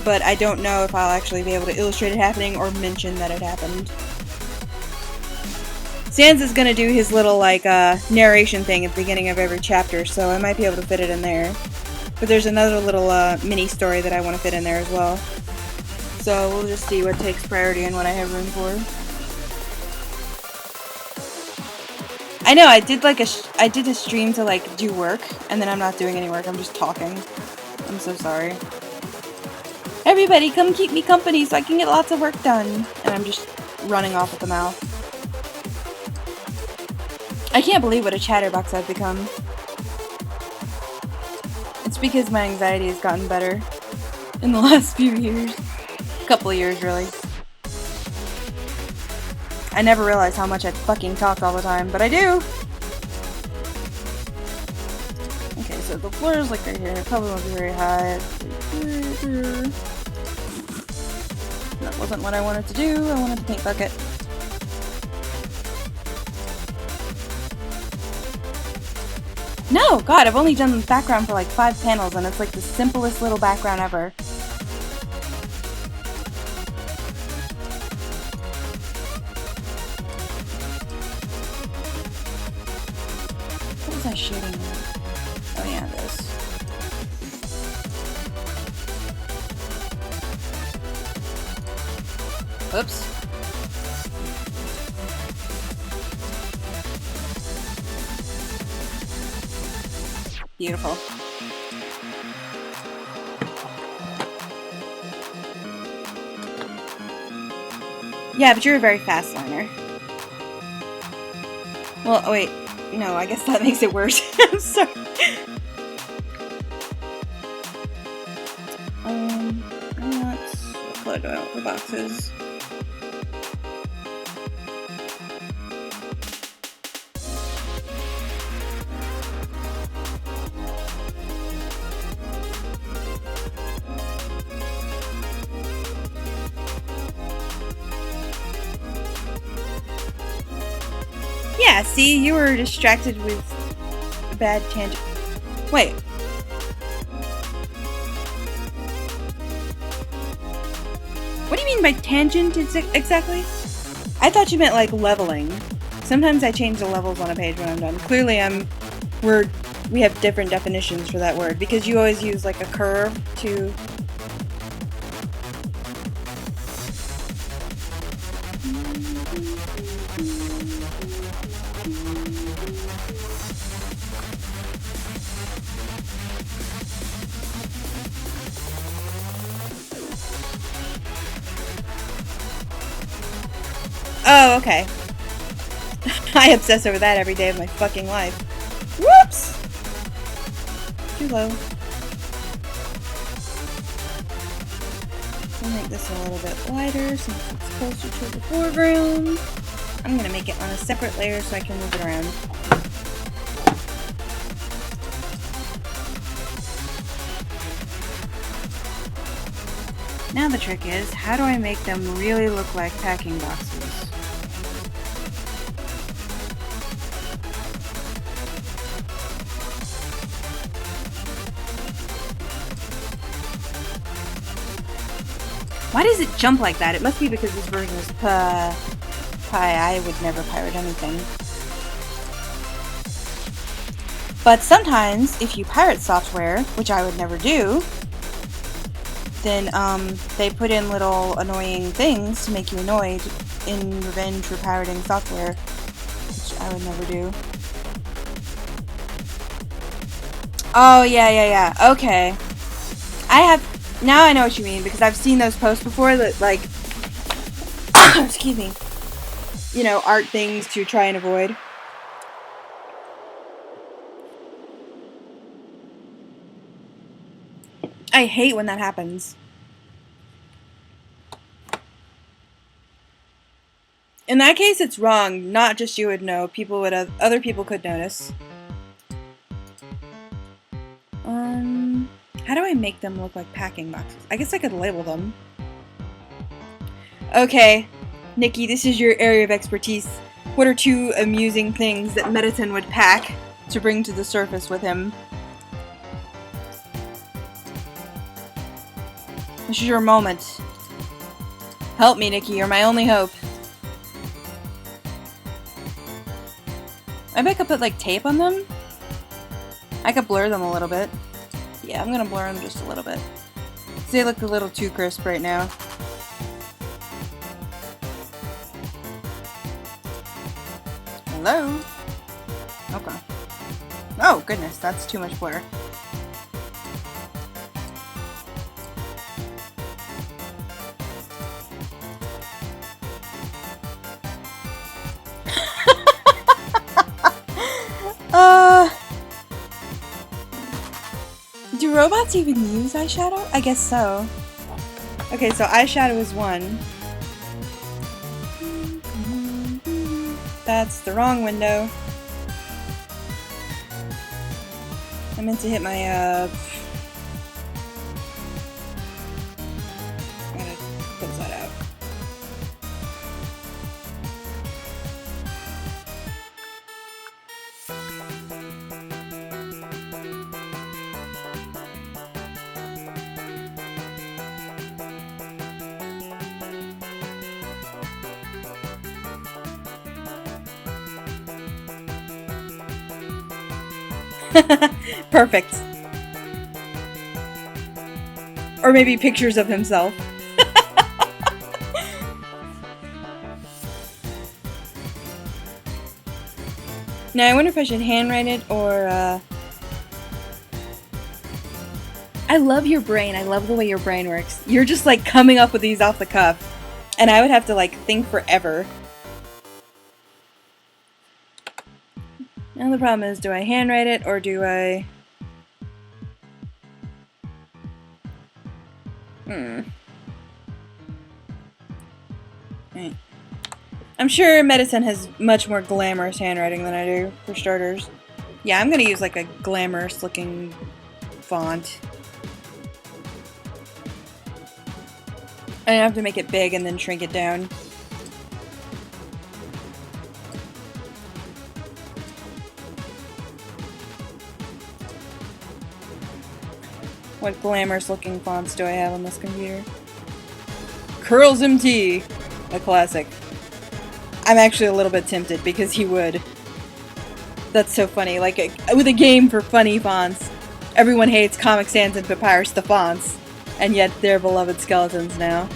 but I don't know if I'll actually be able to illustrate it happening or mention that it happened. Sans is gonna do his little, like, narration thing at the beginning of every chapter, so I might be able to fit it in there. But there's another little, mini story that I want to fit in there as well. So we'll just see what takes priority and what I have room for. I know, I did a stream to, like, do work, and then I'm not doing any work, I'm just talking. I'm so sorry. Everybody, come keep me company so I can get lots of work done. And I'm just running off at the mouth. I can't believe what a chatterbox I've become. It's because my anxiety has gotten better in the last few years. Couple of years, really. I never realized how much I fucking talk all the time, but I do! Okay, so the floor is like right here. It probably won't be very high. That wasn't what I wanted to do. I wanted the paint bucket. No! God, I've only done the background for like 5 panels and it's like the simplest little background ever. What was I shooting at? Oh yeah, this. Oops. Beautiful. Yeah, but you're a very fast learner. Well, oh wait. No, I guess that makes it worse. I'm sorry. Let's upload out the boxes. Yeah, see, you were distracted with a bad tangent. Wait. What do you mean by tangent exactly? I thought you meant like leveling. Sometimes I change the levels on a page when I'm done. Clearly we're we have different definitions for that word because you always use like a curve to. Oh, okay. I obsess over that every day of my fucking life. Whoops! Too low. I'll make this a little bit lighter since it's closer to the foreground. I'm gonna make it on a separate layer so I can move it around. Now the trick is, how do I make them really look like packing boxes? Why does it jump like that? It must be because this version is pie. I would never pirate anything. But sometimes, if you pirate software, which I would never do, then they put in little annoying things to make you annoyed in revenge for pirating software, which I would never do. Oh, yeah. Okay. Now I know what you mean, because I've seen those posts before that, like, excuse me, you know, art things to try and avoid. I hate when that happens. In that case, it's wrong. Not just you would know. Other people could notice. How do I make them look like packing boxes? I guess I could label them. Okay, Nikki, this is your area of expertise. What are 2 amusing things that Mettaton would pack to bring to the surface with him? This is your moment. Help me, Nikki. You're my only hope. Maybe I could put, like, tape on them? I could blur them a little bit. Yeah, I'm gonna blur them just a little bit. They look a little too crisp right now. Hello? Okay. Oh, goodness, that's too much blur. Do robots even use eyeshadow? I guess so. Okay, so eyeshadow is 1. That's the wrong window. I meant to hit my, I gotta close that out. Perfect. Or maybe pictures of himself. Now I wonder if I should handwrite it or I love your brain. I love the way your brain works. You're just like coming up with these off the cuff. And I would have to like think forever. Now the problem is, do I handwrite it or do I... Right. I'm sure Mettaton has much more glamorous handwriting than I do, for starters. Yeah, I'm gonna use like a glamorous looking font. I have to make it big and then shrink it down. What glamorous looking fonts do I have on this computer? Curls MT, a classic. I'm actually a little bit tempted because he would. That's so funny. Like, with a game for funny fonts, everyone hates Comic Sans and Papyrus the fonts, and yet they're beloved skeletons now.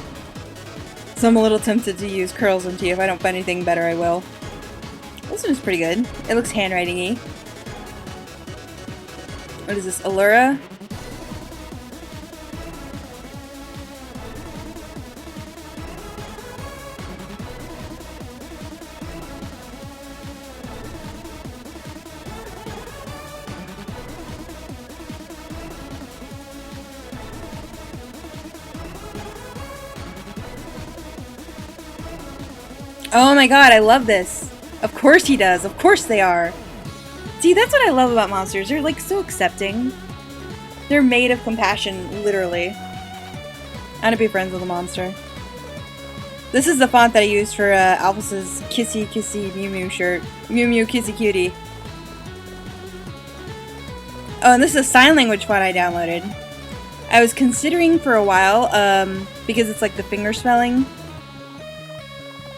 So I'm a little tempted to use Curls and Tea. If I don't find anything better, I will. This one's pretty good. It looks handwriting-y. What is this? Allura? Oh my god, I love this. Of course he does. Of course they are. See, that's what I love about monsters. They're like so accepting. They're made of compassion, literally. I want to be friends with a monster. This is the font that I used for Albus's Kissy Kissy Mew Mew shirt. Mew Mew Kissy Cutie. Oh, and this is a sign language font I downloaded. I was considering for a while, because it's like the finger spelling.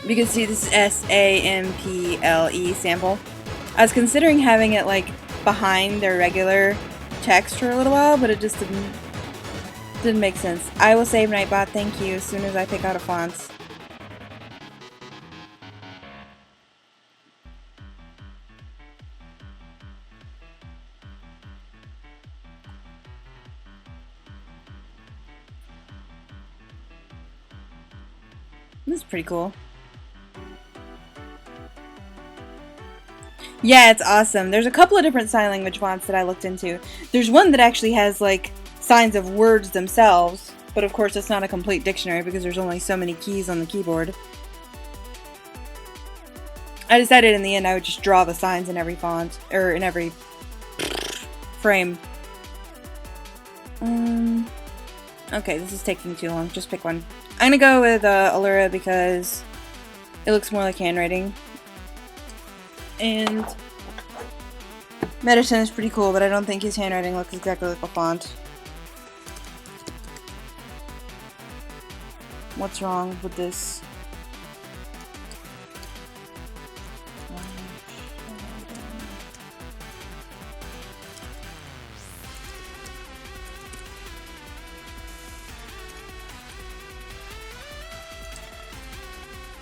You can see this is S-A-M-P-L-E sample. I was considering having it like behind their regular text for a little while, but it just didn't make sense. I will save Nightbot, thank you, as soon as I pick out a font. This is pretty cool. Yeah, it's awesome. There's a couple of different sign language fonts that I looked into. There's one that actually has, like, signs of words themselves, but of course it's not a complete dictionary because there's only so many keys on the keyboard. I decided in the end I would just draw the signs in every font, or in every frame. Okay, this is taking too long. Just pick one. I'm gonna go with Allura because it looks more like handwriting. And Medicine is pretty cool, but I don't think his handwriting looks exactly like a font. What's wrong with this?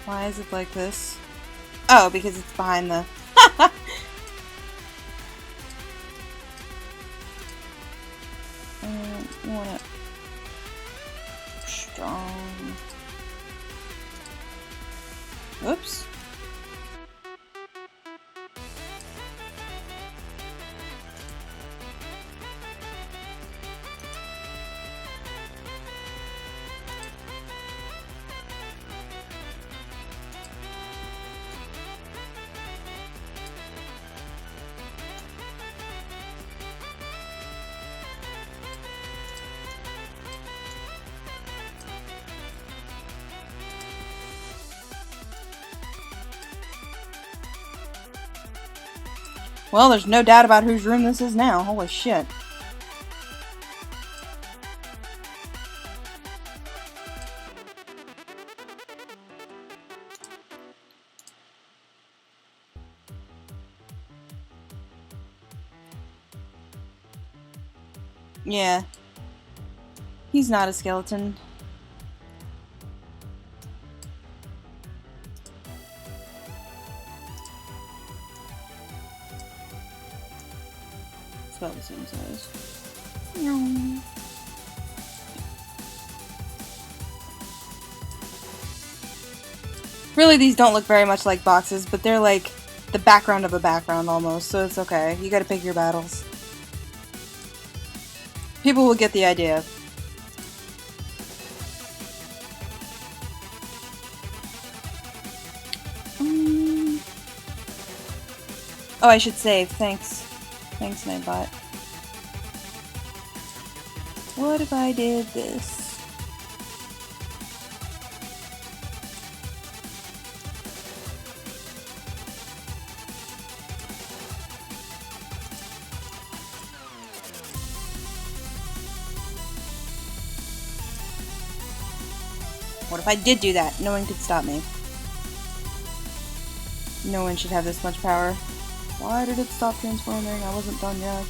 Why is it like this? Oh, because it's behind the... I want it strong. Oops. Well, there's no doubt about whose room this is now. Holy shit. Yeah. He's not a skeleton. It's about the same size. No. Really, these don't look very much like boxes, but they're like the background of a background almost, so it's okay. You gotta pick your battles. People will get the idea. Oh, I should save. Thanks. Thanks, Nightbot. What if I did this? What if I did do that? No one could stop me. No one should have this much power. Why did it stop transforming? I wasn't done yet.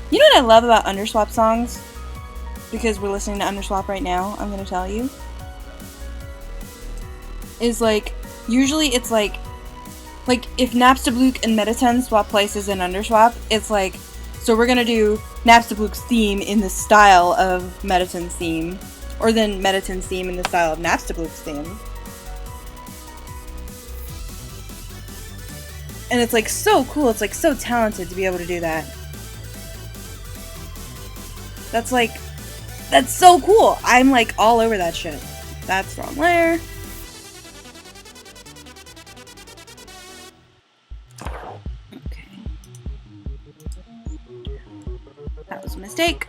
You know what I love about Underswap songs? Because we're listening to Underswap right now, I'm gonna tell you. Is like, usually it's like if Napstablook and Mettaton swap places in Underswap, it's like, so we're gonna do Napstablook's theme in the style of Mettaton's theme, or then Mettaton's theme in the style of Napstablook's theme. And it's like so cool, it's like so talented to be able to do that. That's like, that's so cool. I'm like all over that shit. That's the wrong layer. Okay. That was a mistake.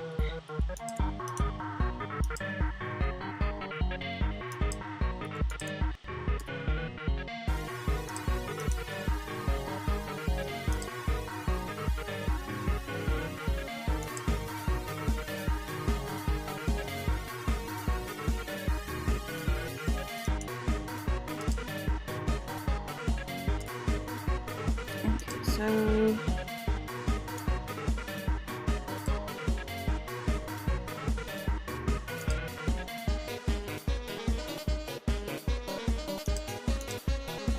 So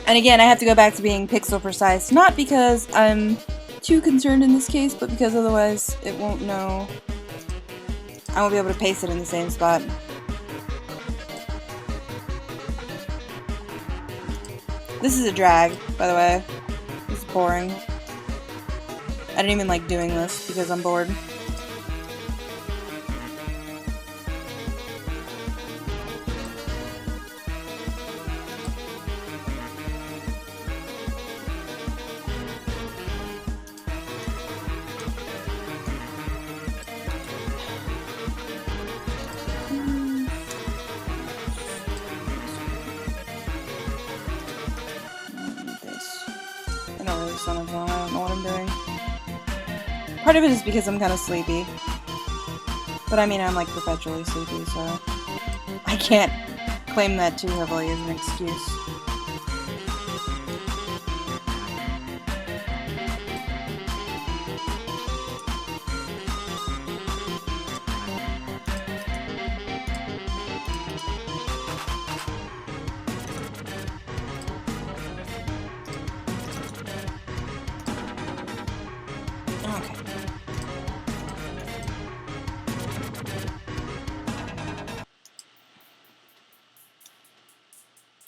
and again, I have to go back to being pixel precise, not because I'm too concerned in this case, but because otherwise it won't know. I won't be able to paste it in the same spot. This is a drag, by the way. It's boring. I don't even like doing this because I'm bored. I don't really sound like I don't know what I'm doing. Part of it is because I'm kind of sleepy. But I mean, I'm like perpetually sleepy, so I can't claim that too heavily as an excuse.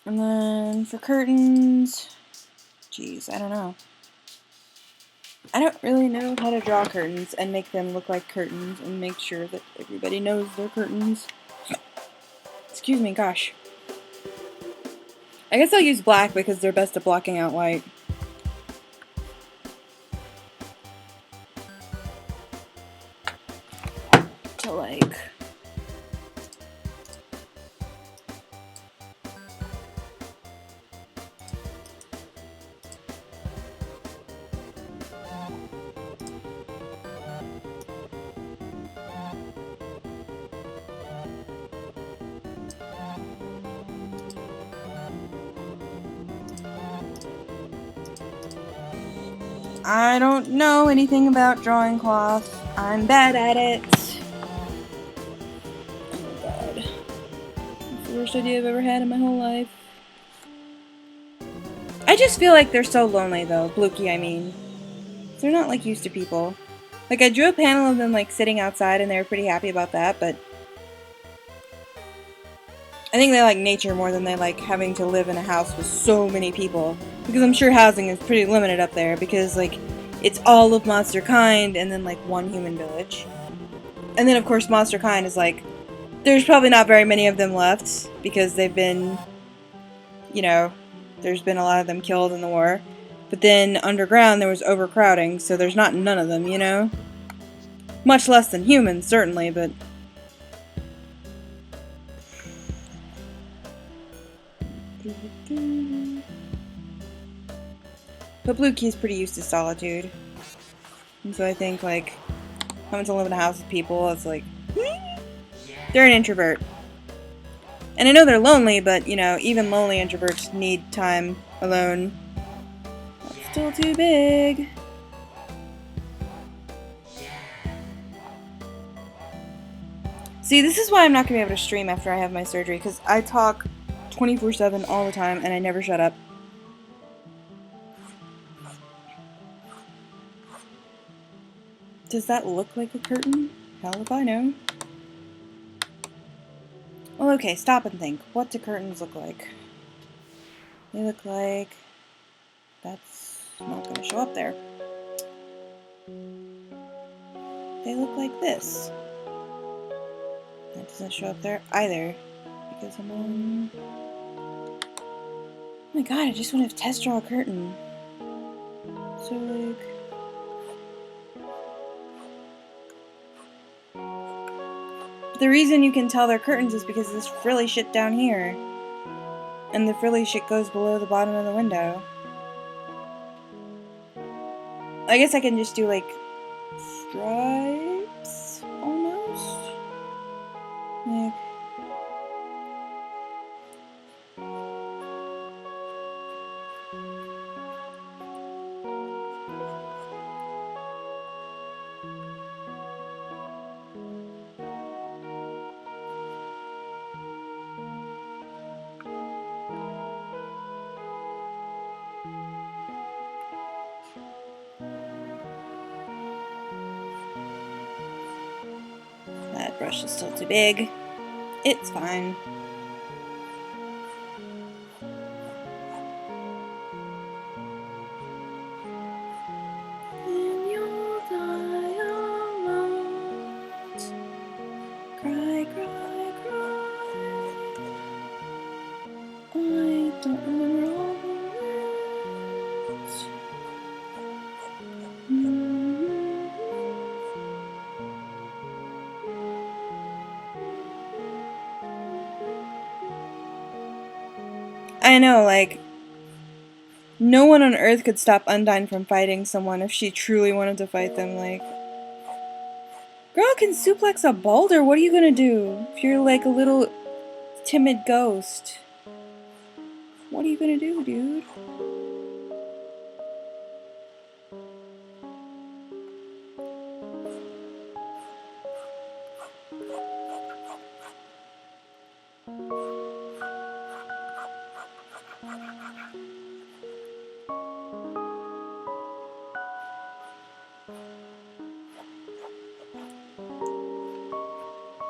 And then for curtains, geez, I don't know. I don't really know how to draw curtains and make them look like curtains and make sure that everybody knows they're curtains. Excuse me, gosh. I guess I'll use black because they're best at blocking out light. To like... I don't know anything about drawing cloth. I'm bad at it. Oh my god. It's the worst idea I've ever had in my whole life. I just feel like they're so lonely though. Blookie, I mean. They're not like used to people. Like I drew a panel of them like sitting outside and they were pretty happy about that, but I think they like nature more than they like having to live in a house with so many people. Because I'm sure housing is pretty limited up there because like it's all of Monster Kind and then like one human village. And then of course Monster Kind is like, there's probably not very many of them left because they've been, you know, there's been a lot of them killed in the war. But then underground there was overcrowding, so there's not none of them, you know? Much less than humans, certainly, but... But Blue Key's pretty used to solitude. And so I think, like, coming to live in a house with people, it's like, they're an introvert. And I know they're lonely, but, you know, even lonely introverts need time alone. That's still too big. See, this is why I'm not going to be able to stream after I have my surgery, because I talk 24/7 all the time, and I never shut up. Does that look like a curtain? Hell if I know. Well, okay, stop and think. What do curtains look like? They look like... That's not going to show up there. They look like this. That doesn't show up there either. Because I'm on... Oh my god, I just want to test draw a curtain. So, like... The reason you can tell they're curtains is because of this frilly shit down here. And the frilly shit goes below the bottom of the window. I guess I can just do, like, stripes, almost? Like... That brush is still too big. It's fine. And you'll die alone. Cry, cry, cry. I don't remember all the words. I know, like, no one on Earth could stop Undyne from fighting someone if she truly wanted to fight them, like... Girl can suplex a boulder, what are you gonna do? If you're like a little timid ghost. What are you gonna do, dude?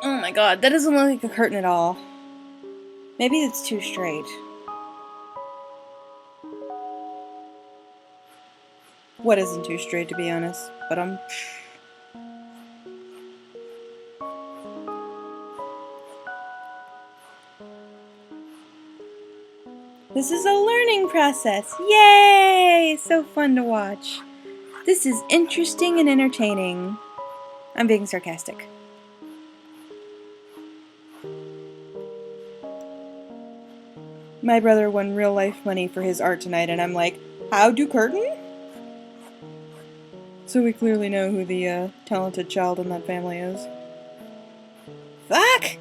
Oh my god, that doesn't look like a curtain at all. Maybe it's too straight. What isn't too straight, to be honest? But This is a learning process. Yay! So fun to watch. This is interesting and entertaining. I'm being sarcastic. My brother won real life money for his art tonight, and I'm like, how do curtain? So we clearly know who the talented child in that family is. Fuck!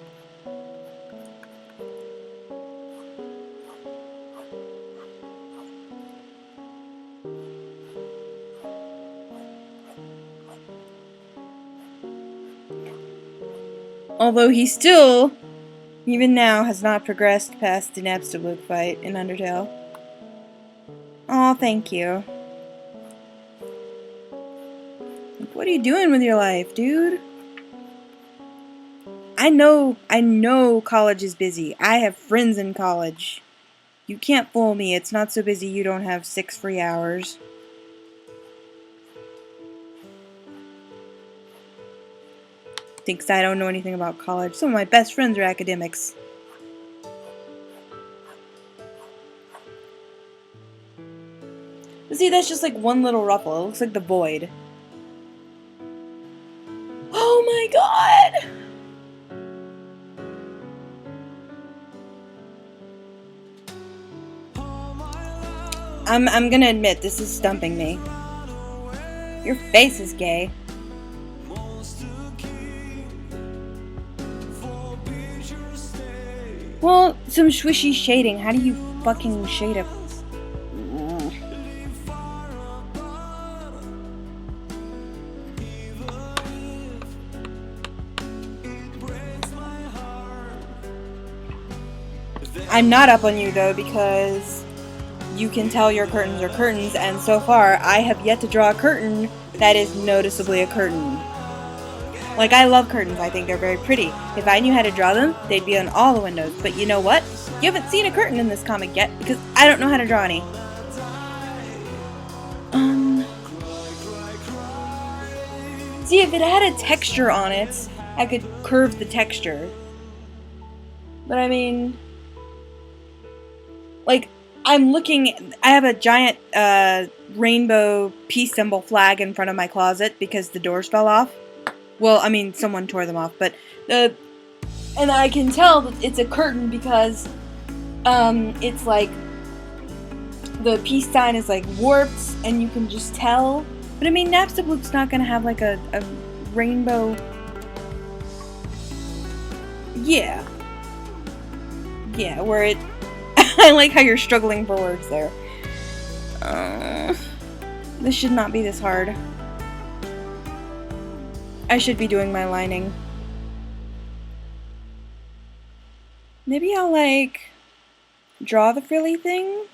Although he still, even now, has not progressed past the Napstablook fight in Undertale. Aw, thank you. What are you doing with your life, dude? I know college is busy. I have friends in college. You can't fool me. It's not so busy you don't have 6 free hours. Thinks I don't know anything about college. Some of my best friends are academics. But see, that's just like one little ruffle. It looks like the void. Oh my god! I'm gonna admit, this is stumping me. Your face is gay. Well, some swishy shading. How do you fucking shade a... I'm not up on you though, because you can tell your curtains are curtains, and so far I have yet to draw a curtain that is noticeably a curtain. Like, I love curtains. I think they're very pretty. If I knew how to draw them, they'd be on all the windows. But you know what? You haven't seen a curtain in this comic yet, because I don't know how to draw any. See, if it had a texture on it, I could curve the texture. But I mean... Like, I'm looking... I have a giant rainbow peace symbol flag in front of my closet because the doors fell off. Well, I mean, someone tore them off, but... and I can tell that it's a curtain because... it's like... The peace sign is like warped, and you can just tell. But I mean, Napstablook's not gonna have like a rainbow... Yeah. Yeah, where it... I like how you're struggling for words there. This should not be this hard. I should be doing my lining. Maybe I'll, like, draw the frilly thing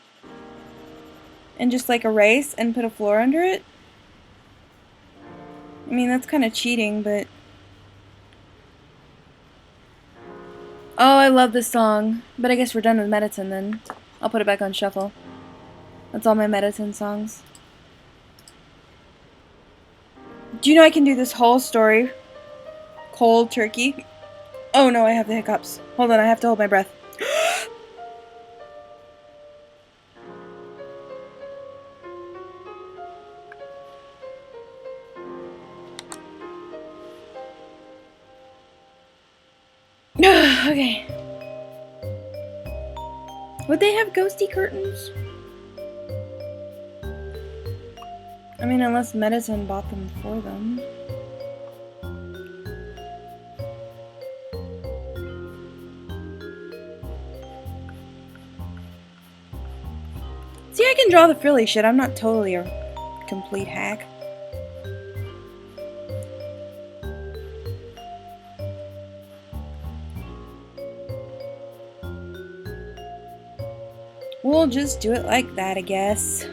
and just, like, erase and put a floor under it. I mean, that's kind of cheating, but... Oh, I love this song. But I guess we're done with Mettaton then. I'll put it back on shuffle. That's all my Mettaton songs. Do you know I can do this whole story cold turkey? Oh no, I have the hiccups. Hold on, I have to hold my breath. Okay. Would they have ghosty curtains? I mean, unless Mettaton bought them for them. See, I can draw the frilly shit. I'm not totally a complete hack. We'll just do it like that, I guess.